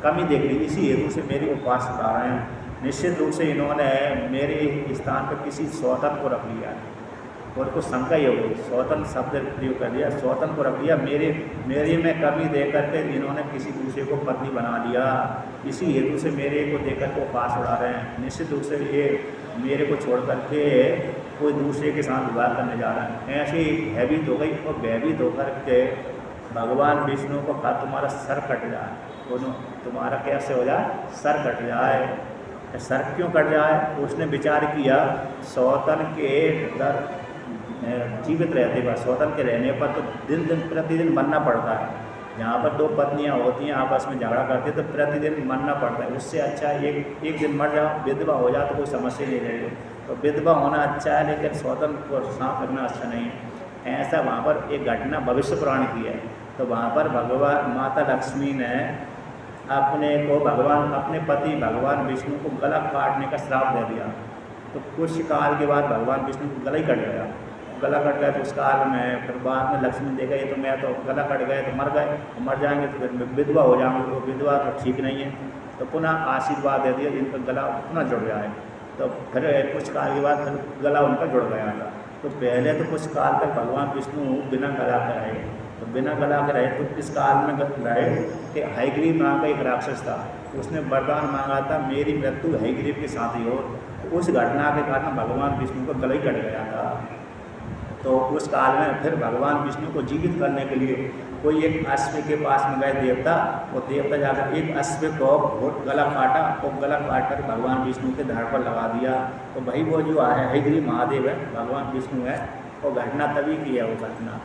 कमी देख ली, इसी हेतु से मेरे उपास बता रहे हैं। निश्चित रूप से इन्होंने मेरे स्थान पर किसी स्वतंत्र को रख लिया और कुछ शंका ही हो गई, स्वतंत्र शब्द प्रयोग कर दिया, स्वतंत्र को रख लिया, मेरे में कमी दे करके इन्होंने किसी दूसरे को पत्नी बना लिया, इसी हेतु से मेरे को देकर को पास उड़ा रहे हैं। निश्चित रूप से ये मेरे को छोड़ करके कोई दूसरे के साथ विवाह करने जा रहा है। ऐसी भयभीत हो गई और भयभीत होकर के भगवान विष्णु को कहा तुम्हारा सर कट जाए, तुम्हारा कैसे हो जाए, सर कट जाए। सर क्यों कट जाए, उसने विचार किया सौतन के दर जीवित रहते पर, सौतन के रहने पर तो प्रतिदिन मरना पड़ता है। जहाँ पर दो पत्नियाँ होती हैं आपस में झगड़ा करती है तो प्रतिदिन मरना पड़ता है, उससे अच्छा एक दिन मर जाओ, विधवा हो जाओ तो कोई समस्या नहीं रहेगी। तो विधवा होना अच्छा है लेकिन स्वतंत्र को साथ रखना अच्छा नहीं है। ऐसा वहाँ पर एक घटना भविष्य पुराण की है। तो वहाँ पर भगवान माता लक्ष्मी ने अपने पति भगवान विष्णु को गला काटने का श्राप दे दिया। तो कुछ काल के बाद भगवान विष्णु को गला ही कट गया। गला कट गया तो उस काल में फिर बाद में लक्ष्मी देखा ये तो मैं तो गला कट गए तो मर जाएंगे तो फिर विधवा हो जाऊँगी, तो विधवा तो ठीक नहीं है। तो पुनः आशीर्वाद दे दिया जिनका गला पुनः जुड़ जाए। तो फिर कुछ काल के बाद फिर गला उनका जुड़ गया था। तो पहले तो कुछ काल तक भगवान विष्णु बिना गला के रहे, तो बिना गला के रहे तो इस काल में रहे कि हयग्रीव नाम का एक राक्षस था, उसने वरदान मांगा था मेरी मृत्यु हयग्रीव के साथ ही हो। तो उस घटना के कारण भगवान विष्णु का गला ही कट गया था। तो उस काल में फिर भगवान विष्णु को जीवित करने के लिए कोई एक अश्व के पास में गए देवता, वो देवता जाकर एक अश्व को बहुत गला काटा, तो गला काट कर भगवान विष्णु के धड़ पर लगा दिया। तो भाई वो जो है हयग्रीव महादेव है, भगवान विष्णु है, वो घटना तभी की है वो घटना।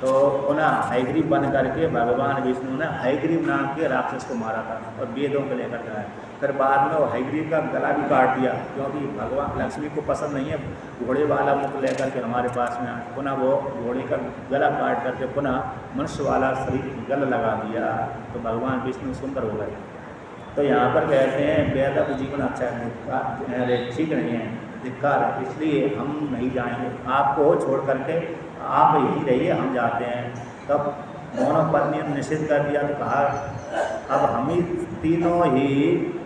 तो उन्हें हयग्रीव बन करके भगवान विष्णु ने हयग्रीव नाम के राक्षस को मारा था और वेदों को लेकर गया। फिर बाद में वो हयग्रीव का गला भी काट दिया, क्योंकि भगवान लक्ष्मी को पसंद नहीं है घोड़े वाला मुख लेकर के हमारे पास में आए। पुनः वो घोड़े का गला काट करके पुनः मनुष्य वाला शरीर गला लगा दिया, तो भगवान विष्णु सुंदर हो गए। तो यहाँ पर कहते हैं वैदिक जीवन अच्छा है, ठीक नहीं है, धिक्कार है, इसलिए हम नहीं जाएंगे, आपको छोड़ करके आप यही रहिए, हम जाते हैं। तब दोनों पत्नी ने निषेध कर दिया, तो कहा अब हम ही तीनों ही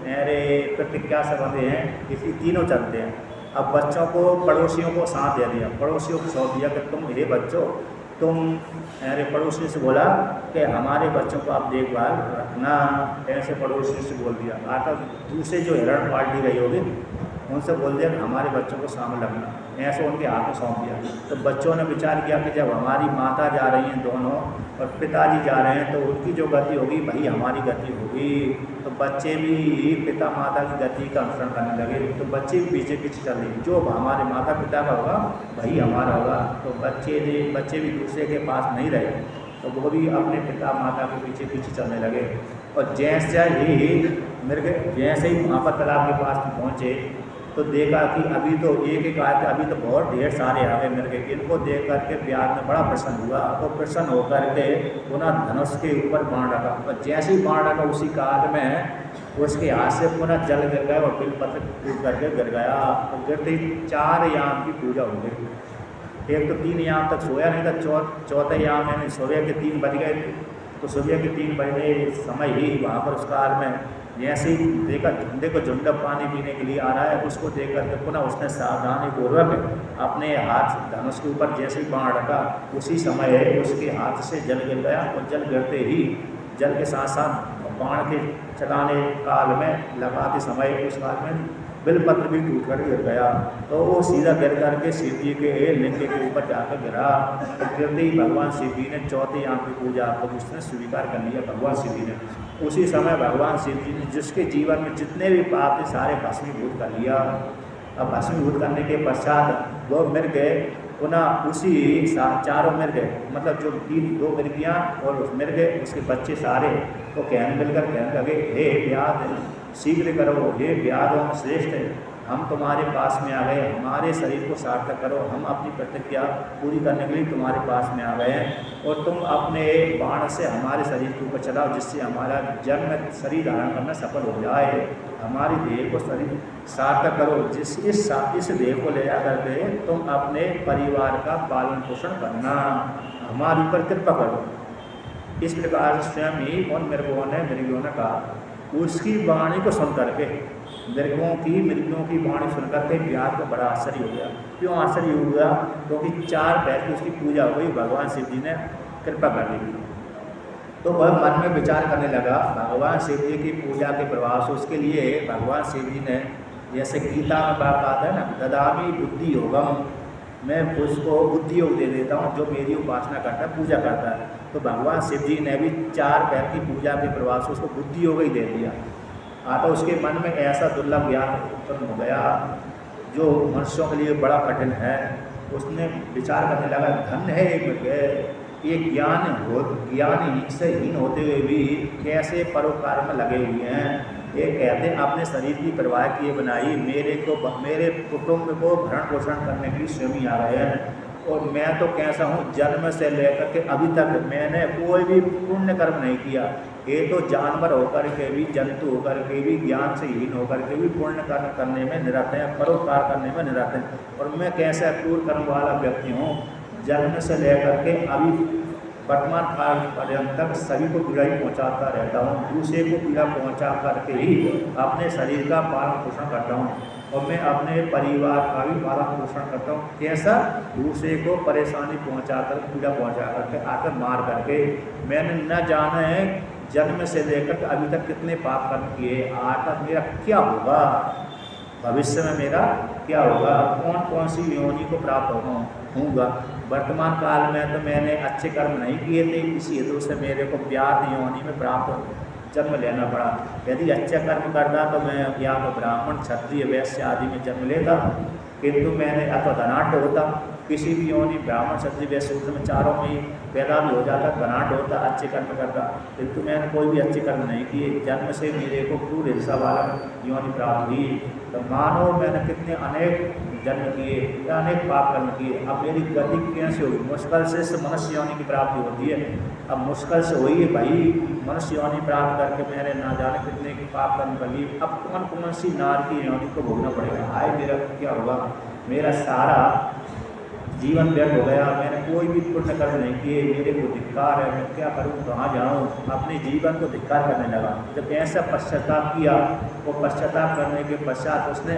मेरे प्रतिज्ञा से बंधे हैं, इसी तीनों चलते हैं। अब बच्चों को पड़ोसियों को साथ दे दिया, पड़ोसियों को सौंप दिया कि तुम हे बच्चों, तुम मेरे पड़ोसी से बोला कि हमारे बच्चों को आप देखभाल रखना, ऐसे पड़ोसी से बोल दिया। आकर दूसरे जो हिरण पार्टी रही होगी उनसे बोल दिया कि हमारे बच्चों को सामने लगना, ऐसे उनके हाथ में सौंप दिया। तो बच्चों ने विचार किया कि जब हमारी माता जा रही हैं दोनों और पिताजी जा रहे हैं, तो उनकी जो गति होगी वही हमारी गति होगी। तो बच्चे भी पिता माता की गति का अनुसरण करने लगे, तो बच्चे भी पीछे पीछे चल रहे, जो हमारे माता पिता का होगा वही हमारा होगा। तो बच्चे भी दूसरे के पास नहीं रहे, तो वो भी अपने पिता माता के पीछे पीछे चलने लगे। और जैसे ही मेरे जैसे ही वहाँ पर तालाब के पास पहुँचे, तो देखा कि अभी तो एक एक आए थे, अभी तो बहुत ढेर सारे आ गए मिल गए। इनको देख करके व्यास में बड़ा प्रसन्न हुआ, तो प्रसन्न होकर के पुनः धनुष के ऊपर बाण रखा, और जैसे ही बाण रखा उसी काल में उसके हाथ से पुनः जल गिर गया और बिलपत्र टूट करके गिर गया। और गिरते ही 4 याम की पूजा हो गई। एक तो 3 याम तक सोया नहीं था, चौथे याम यानी सुबह के 3 बज गए थे, तो सुबह के 3 बजने समय ही वहाँ पर उस काल में जैसे ही देखा झंडे को झुंडा पानी पीने के लिए आ रहा है, उसको देख करके पुनः उसने सावधानी पूर्वक अपने हाथ धनुष के ऊपर जैसे ही बाण रखा, उसी समय उसके हाथ से जल गिर गया। और जल गिरते ही जल के साथ साथ बाण के चलाने काल में लगाते समय उस काल में बिलपत्र भी टूट कर गिर गया। तो वो सीधा गिर करके शिव जी के लिंग के ऊपर जाकर गिरा। तो गिरते ही भगवान शिव जी ने चौथे याम की पूजा को उसने स्वीकार कर लिया भगवान शिव जी ने। उसी समय भगवान शिव जी ने जिसके जीवन में जितने भी पाप थे सारे भस्मीभूत कर लिया। अब भस्मीभूत करने के पश्चात वो मिल गए, पुनः उसी चारों मिल गए, मतलब जो 2 मिर्गियाँ और मिल गए उसके बच्चे सारे, तो कहने मिलकर कहने लगे, हे व्याध शीघ्र करो, हे व्याध श्रेष्ठ, हम तुम्हारे पास में आ गए, हमारे शरीर को सार्थक करो, हम अपनी प्रतिज्ञा पूरी करने के लिए तुम्हारे पास में आ गए हैं, और तुम अपने बाण से हमारे शरीर के ऊपर चलाओ, जिससे हमारा जन्म शरीर धारण करना सफल हो जाए, हमारी देह को शरीर सार्थक करो, इस देह को ले जाकर के तुम अपने परिवार का पालन पोषण करना, हमारे ऊपर कृपा करो। इस प्रकार से स्वयं ही उन मृगों ने कहा। उसकी वाणी को सुन करके मृगों की वाणी सुनकर के व्यास को बड़ा आश्चर्य हो गया। क्यों आश्चर्य हो गया? क्योंकि 4 पैर की उसकी पूजा हो गई, भगवान शिव जी ने कृपा कर दी। तो वह मन में विचार करने लगा भगवान शिव जी की पूजा के प्रभाव से। उसके लिए भगवान शिव जी ने, जैसे गीता में बात आता है ना, ददामी बुद्धि योगम, मैं उसको बुद्धि योग दे देता हूँ जो मेरी उपासना करता है, पूजा करता है। तो भगवान शिव जी ने भी 4 पैर की पूजा के प्रभाव से उसको बुद्धि योग ही दे दिया। तो उसके मन में ऐसा दुर्लभ ज्ञान उत्पन्न हो गया जो मनुष्यों के लिए बड़ा कठिन है। उसने विचार करने लगा, धन्य है ये ज्ञान से हीन होते हुए भी कैसे परोपकार में लगे हुए हैं। ये कहते हैं अपने शरीर की परवाह किए बनाई, मेरे कुटुंब को भरण पोषण करने के लिए स्वयं ही आ रहे हैं, और मैं तो कैसा हूँ, जन्म से लेकर के अभी तक मैंने कोई भी पुण्य कर्म नहीं किया। ये तो जानवर होकर के भी, जंतु होकर के भी, ज्ञान से हीन होकर के भी पुण्य कर्म करने में निरत हैं, परोपकार करने में निरत हैं, और मैं कैसा क्रूर कर्म वाला व्यक्ति हूँ, जन्म से लेकर के अभी वर्तमान काल पर्यंत तक सभी को पीड़ा ही पहुँचाता रहता हूँ, दूसरे को पीड़ा पहुँचा करके ही अपने शरीर का पालन पोषण करता हूँ, और मैं अपने परिवार का भी पालन पोषण करता हूँ। कैसा? दूसरे को परेशानी पहुँचाकर, पीड़ा पहुँचा करके, आकर मार करके। मैंने न जाना है जन्म से लेकर अभी तक कितने पाप कर्म किए, आज तक मेरा क्या होगा, भविष्य में मेरा क्या होगा, कौन कौन सी योनि को प्राप्त होऊंगा। वर्तमान काल में तो मैंने अच्छे कर्म नहीं किए थे, इसी हेतु से मेरे को व्याध योनि में प्राप्त जन्म लेना पड़ा। यदि अच्छा कर्म करता तो मैं या तो ब्राह्मण, क्षत्रिय, वैश्य आदि में जन्म लेता, किंतु मैंने अथवा धनाढ़ होता, किसी भी योनि ब्राह्मण, क्षत्रिय, वैश्य, शूद्र में चारों में ही पैदा भी हो जाता, धनाढ़ होता, अच्छे कर्म करता, किंतु मैंने कोई भी अच्छे कर्म नहीं किए। जन्म से मेरे को क्रूर हिंसा वाला योनि प्राप्त हुई। तो मानो मैंने कितने अनेक जन्म किए या अनेक पाप कर्म किए, अब मेरी गति कैसे होगी। मुश्किल से मनुष्य योनि की प्राप्ति होती है, अब मुश्किल से हुई है भाई, मनुष्य योनि प्राप्त करके मैंने ना जाने कितने की पाप कर्म कर लिए। अब कौन सी नार की योनि को भोगना पड़ेगा। आए मेरा क्या होगा, मेरा सारा जीवन व्यर्थ हो गया, मैंने कोई भी पुण्य कर्म नहीं किए, मेरे को धिक्कार है, मैं क्या करूं, कहाँ जाऊं। अपने जीवन को धिक्कार करने लगा। जब ऐसा पश्चाताप किया, वो पश्चाताप करने के पश्चात उसने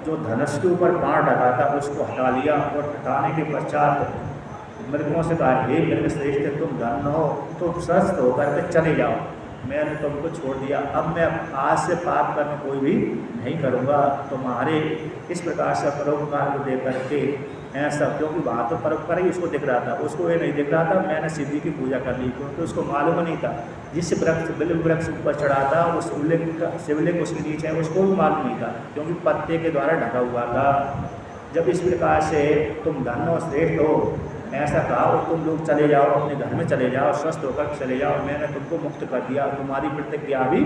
जो धनुष के ऊपर बाण रखा था उसको हटा लिया, और हटाने के पश्चात मृगों से कहा, हे मृग श्रेष्ठ, तुम धन्य हो, तुम स्वस्थ होकर के चले जाओ, मैंने तुमको छोड़ दिया। अब मैं आज से पाप कर्म कोई भी नहीं करूँगा। तुम्हारे इस प्रकार से परोपकार को देख करके ऐसा, क्योंकि वहाँ तो परोपकार ही उसको दिख रहा था, उसको ये नहीं दिख रहा था मैंने शिव जी की पूजा कर ली, क्योंकि उसको मालूम नहीं था। जिस वृक्ष बिल वृक्ष ऊपर चढ़ा था उस शिवलिंग उसके नीचे है, उसको भी मालूम नहीं था, क्योंकि पत्ते के द्वारा ढका हुआ था। जब इस प्रकार से तुम धन्य और श्रेष्ठ हो ऐसा कहा, और तुम लोग चले जाओ, अपने घर में चले जाओ, स्वस्थ होकर चले जाओ, मैंने तुमको मुक्त कर दिया, तुम्हारी प्रतिज्ञा भी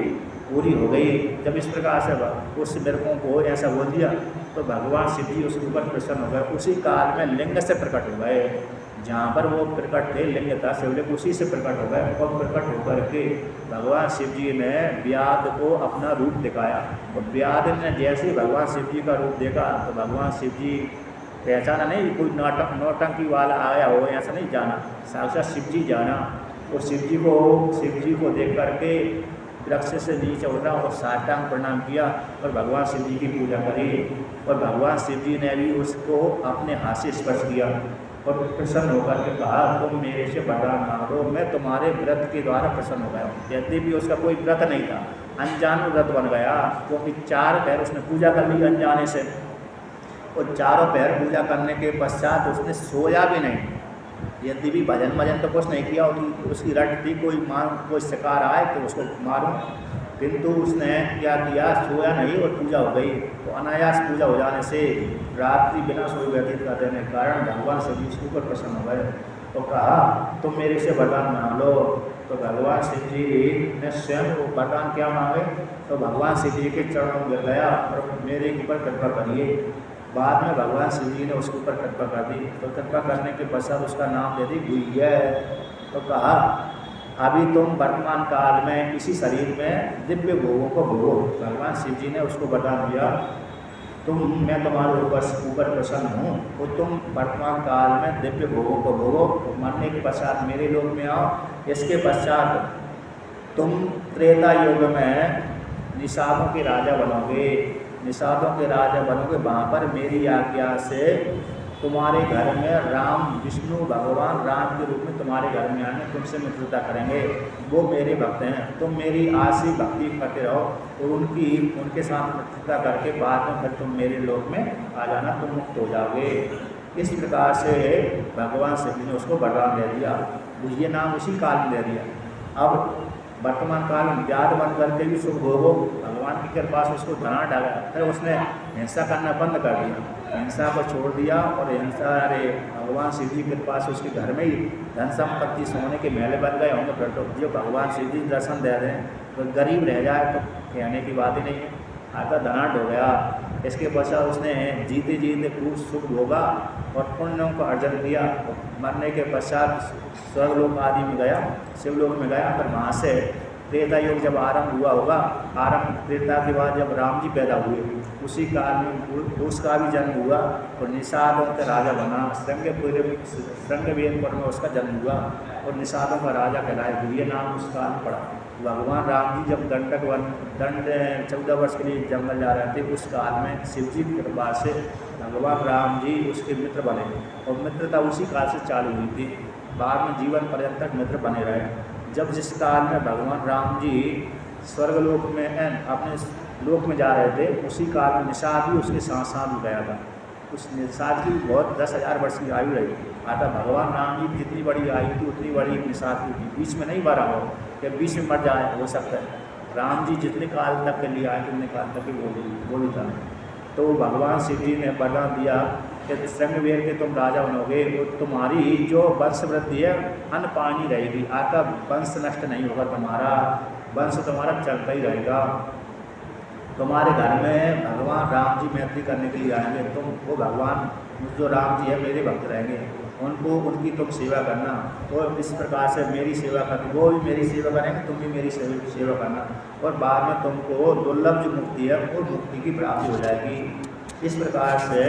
पूरी हो गई। जब इस प्रकार से उस मृगों को ऐसा बोल दिया तो भगवान शिव जी उसके ऊपर प्रसन्न हो गए। उसी काल में लिंग से प्रकट हो गए, जहाँ पर वो प्रकट थे लिंग था शिवलिंग, उसी से प्रकट हो गए। और प्रकट होकर के भगवान शिव जी ने व्याध को अपना रूप दिखाया, और व्याध ने जैसे भगवान शिव जी का रूप देखा तो भगवान शिव जी पहचाना नहीं, कोई नौटंकी वाला आया हो ऐसा नहीं जाना, साक्षात शिव जी जाना। और शिव जी को देख करके वृक्ष से नीचे उतरा और साष्टांग प्रणाम किया और भगवान शिव जी की पूजा करी। और भगवान शिव जी ने भी उसको अपने हाथ से स्पर्श किया और प्रसन्न होकर के कहा, तुम मेरे से वरदान मांगो, मैं तुम्हारे व्रत के द्वारा प्रसन्न हो गया। यदि भी उसका कोई व्रत नहीं था, अनजान व्रत बन गया, क्योंकि 4 पैर उसने पूजा कर ली अनजाने से, और चारों पैर पूजा करने के पश्चात उसने सोया भी नहीं। यदि भी भजन तो कुछ नहीं किया, उसकी रट थी कोई शिकार आए तो उसको मारूं, किंतु उसने क्या किया, सोया नहीं और पूजा हो गई। तो अनायास पूजा हो जाने से रात्रि बिना सोए व्यतीत कर देने के कारण भगवान शिव जी उसके ऊपर प्रसन्न हो गए। तो कहा, तुम मेरे से वरदान मांग लो। तो भगवान शिव जी ने स्वयं वो वरदान क्या मांगे, तो भगवान शिव जी के चरणों में गिर गया और मेरे ऊपर कृपा करिए। बाद में भगवान शिव जी ने उसके ऊपर कृपा कर दी। तो कृपा करने के पश्चात उसका नाम दे दी गुह्य। तो कहा, अभी तुम वर्तमान काल में इसी शरीर में दिव्य भोगों को भोगो। भगवान शिव जी ने उसको बता दिया, मैं तुम्हारे ऊपर प्रसन्न हूँ, तो तुम वर्तमान काल में दिव्य भोगों को भोगो, मरने के पश्चात मेरे लोक में आओ। इसके पश्चात तुम त्रेता युग में निषादों के राजा बनोगे, वहाँ पर मेरी आज्ञा से तुम्हारे घर में राम, विष्णु भगवान राम के रूप में तुम्हारे घर में आएंगे, तुमसे मित्रता करेंगे। वो मेरे भक्त हैं, तुम मेरी आशी भक्ति करते रहो और उनके साथ मित्रता करके बाद में फिर तुम मेरे लोक में आ जाना, तुम मुक्त हो जाओगे। इस प्रकार से भगवान शिव जी ने उसको वरदान दे दिया। ये नाम उसी काल में दे दिया। अब वर्तमान काल में व्याध बन करके भी सुख भोगो, भगवान की कृपा से उसको धना डाला। फिर उसने हिंसा करना बंद कर दिया, हिंसा को छोड़ दिया, और भगवान शिव जी की कृपा से उसके घर में ही धन संपत्ति सोने के मेले बन गए होंगे। फिर तो जो भगवान शिव जी दर्शन दे रहे हैं, तो गरीब रह जाए तो कहने की बात ही नहीं है, आता धनाढ़ हो गया। इसके पश्चात उसने जीते खूब सुख भोगा और पुण्यों का अर्जन किया। मरने के पश्चात स्वर्गलोक आदि में गया, शिवलोक में गया। फिर वहाँ से त्रेता युग जब आरंभ हुआ होगा, त्रेता के बाद जब राम जी पैदा हुए, उसी काल में उसका भी जन्म हुआ और निषादों का राजा बना। श्रृंगवेरपुर में उसका जन्म हुआ और निषादों का राजा कहलाए, ये नाम उस काल पड़ा। भगवान राम जी जब दंड 14 वर्ष के लिए जंगल जा रहे थे, उस काल में शिव जी की कृपा से भगवान राम जी उसके मित्र बने, और मित्रता उसी काल से चालू हुई थी। बाद में जीवन पर्यंत तक मित्र बने रहे। जब जिस काल में भगवान राम जी स्वर्गलोक में अपने लोक में जा रहे थे, उसी काल में निषाद भी उसके साथ साथ गया था। उस निषाद की बहुत 10,000 वर्ष की आयु रही। आता भगवान राम जी की जितनी बड़ी आयु थी उतनी बड़ी निषाद की थी। बीच में नहीं मरा हो, या बीच में मर जाए हो सकता है। राम जी जितने काल तक के लिए आए उतने काल तक ही वो भी था। तो भगवान शिव जी ने वरदान दिया कि श्रृंगवेर के तुम राजा बनोगे, और तुम्हारी जो वंश वृद्धि है अन्न पानी रहेगी, आपका वंश नष्ट नहीं होगा, तुम्हारा वंश तुम्हारा चलता ही रहेगा। तुम्हारे घर में भगवान राम जी मैत्री करने के लिए आएंगे, तुम वो भगवान जो राम जी है मेरे भक्त रहेंगे, उनकी तुम सेवा करना, और इस प्रकार से मेरी सेवा करनी, वो भी मेरी सेवा करेंगे, तुम भी मेरी सेवा करना, और बाद में तुमको दुर्लभ जो मुक्ति है वो मुक्ति की प्राप्ति हो जाएगी। इस प्रकार से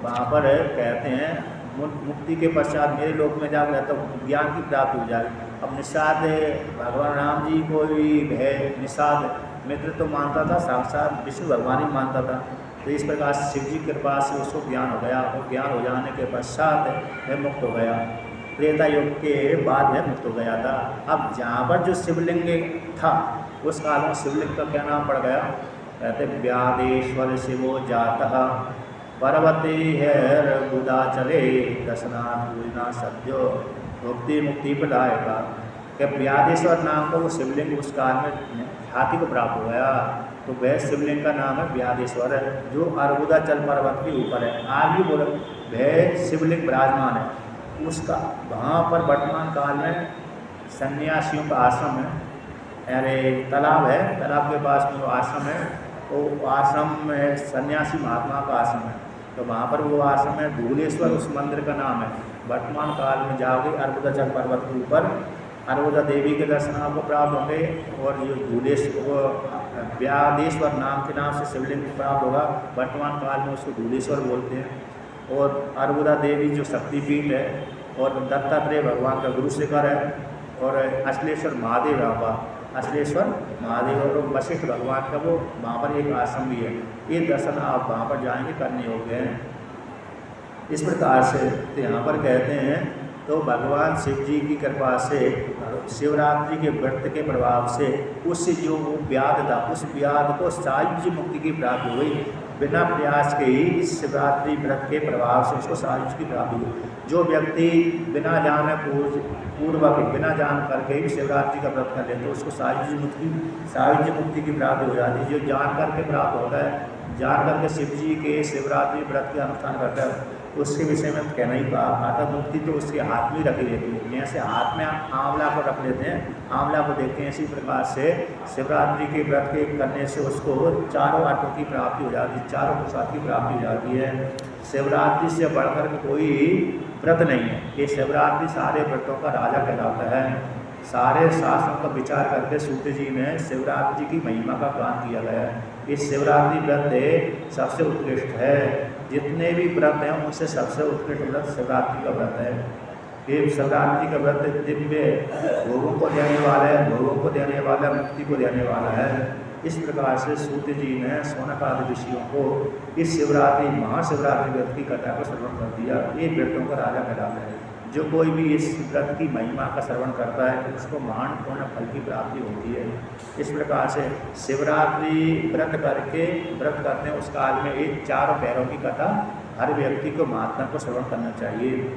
वहाँ पर कहते हैं मुक्ति के पश्चात मेरे लोक में जाकर तो ज्ञान की प्राप्ति हो जाएगी। अब निषाद भगवान राम जी को भी है, निषाद मित्र तो मानता था, साक्षात विष्णु भगवान ही मानता था। तो इस प्रकार शिव जी की कृपा से उसको ज्ञान हो गया, और ज्ञान हो जाने के पश्चात वह मुक्त हो गया। त्रेता युग के बाद वह मुक्त हो गया था। अब जहाँ पर जो शिवलिंग था उस काल में शिवलिंग का क्या नाम पड़ गया? कहते व्यादेश्वर शिवो जातः पर्वते है बुदा चले दशनाथ पूजना सद्यो मुक्ति मुक्ति प्रदायका। क्या व्यादेश्वर नाम का वो शिवलिंग उस काल में हाथी को प्राप्त हो गया, तो वह शिवलिंग का नाम है व्यादेश्वर, जो अर्बुदाचल पर्वत के ऊपर है। आज भी बोलो वह शिवलिंग विराजमान है। उसका वहाँ पर वर्तमान काल में सन्यासियों का आश्रम है, अरे तालाब है, तालाब के पास में वो आश्रम है, वो आश्रम में सन्यासी महात्मा का आश्रम है। तो वहाँ पर वो आश्रम है धूलेश्वर, उस मंदिर का नाम है। वर्तमान काल में जाओगे अर्बुदाचल पर्वत के ऊपर अर्बुदा देवी के दर्शन आपको प्राप्त होंगे, और जो धूलेश्वर व्यादेश्वर नाम के नाम से शिवलिंग प्राप्त होगा। वर्तमान काल में उसको धूलेश्वर बोलते हैं। और अर्बुदा देवी जो शक्तिपीठ है, और दत्तात्रेय भगवान का गुरु शिखर है, और अश्लेश्वर महादेव बाबा, अश्लेश्वर महादेव और वशिष्ठ भगवान का वो वहाँ पर एक आश्रम भी है। ये दर्शन आप वहाँ पर जाएंगे करने योग्य हैं। इस प्रकार से तो यहाँ पर कहते हैं, तो भगवान शिव जी की कृपा से शिवरात्रि के व्रत के प्रभाव से उससे जो वो व्याध था, उस व्याध को सायुज्य मुक्ति की प्राप्ति हुई। बिना प्रयास के ही इस शिवरात्रि व्रत के प्रभाव से उसको सायुज्य की प्राप्ति हुई। जो व्यक्ति बिना जाने पूर्वक बिना जान करके भी शिवरात्रि का व्रत कर लेते तो उसको सायुज्य मुक्ति की प्राप्ति हो जाती है। जो जान करके प्राप्त होता है, जान करके शिव जी के शिवरात्रि व्रत के अनुष्ठान करता है, उसके विषय में कहना ही आता मुक्ति तो उसके हाथ में रखी रहती है। जैसे हाथ में आंवला को रख लेते हैं, आंवला को देखते हैं, इसी प्रकार से शिवरात्रि के व्रत के करने से उसको चारों आठों की प्राप्ति हो जाती है, चारों प्रसाद की प्राप्ति हो जाती है। शिवरात्रि से बढ़कर कोई व्रत नहीं है। ये शिवरात्रि सारे व्रतों का राजा कहलाता है। सारे शास्त्रों का विचार करके सूत जी ने शिवरात्रि की महिमा का गान किया गया है। इस शिवरात्रि व्रत सबसे उत्कृष्ट है। जितने भी व्रत हैं उनसे सबसे उत्कृष्ट व्रत शिवरात्रि का व्रत है। ये शिवरात्रि का व्रत दिव्य भोगों को देने वाला है, भोगों को देने वाला, मुक्ति को देने वाला है। इस प्रकार से सूत जी ने शौनकादि ऋषियों को इस शिवरात्रि महाशिवरात्रि व्रत की कथा को श्रवण कर दिया। ये व्रतों का राजा कहलाता है। जो कोई भी इस व्रत की महिमा का श्रवण करता है उसको महान पूर्ण फल की प्राप्ति होती है। इस प्रकार से शिवरात्रि व्रत करते हैं उस काल में एक चारों पैरों की कथा हर व्यक्ति को महात्मा को श्रवण करना चाहिए।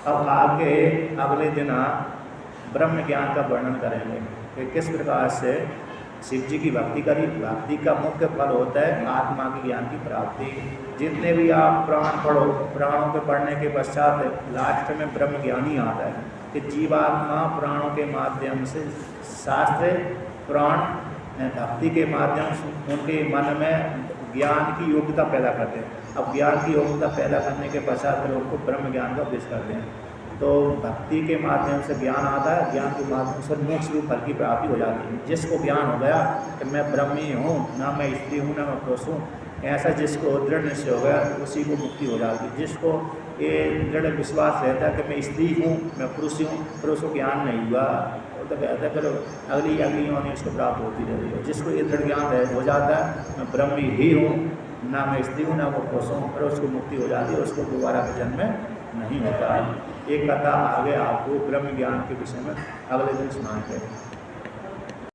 अब आगे अगले दिन ब्रह्म ज्ञान का वर्णन करेंगे कि किस प्रकार से शिव जी की भक्ति करी। भक्ति का मुख्य फल होता है आत्मा की ज्ञान की प्राप्ति। जितने भी आप प्राण पढ़ो, प्राणों के पढ़ने के पश्चात लास्ट में ब्रह्म ज्ञान ही आता है कि जीवात्मा प्राणों के माध्यम से शास्त्र प्राण भक्ति के माध्यम से उनके मन में ज्ञान की योग्यता पैदा करते हैं। अब ज्ञान की योग्यता पैदा करने के पश्चात लोग को ब्रह्म ज्ञान का उपदेश करते हैं। तो भक्ति के माध्यम से ज्ञान आता है, ज्ञान के माध्यम से मोक्ष रूप फल की प्राप्ति हो जाती है। जिसको ज्ञान हो गया कि मैं ब्रह्मी हूँ, ना मैं स्त्री हूँ, ना मैं पुरुष हूँ, ऐसा जिसको दृढ़ निश्चय हो गया उसी को मुक्ति हो जाती है। जिसको ये दृढ़ विश्वास रहता है कि मैं स्त्री हूँ, मैं पुरुष हूँ, पर उसको ज्ञान नहीं हुआ, तो कहता है करो अगली योनि उसको प्राप्त होती रहती है। जिसको ये दृढ़ ज्ञान हो जाता है मैं ब्रह्मी ही हूँ, ना मैं स्त्री हूँ, ना मैं पुरुष हूँ, पर उसको मुक्ति हो जाती है, उसको दोबारा के जन्म में नहीं होता है। एक कथा आगे आपको ब्रह्म ज्ञान के विषय में अगले दिन सुनाएंगे।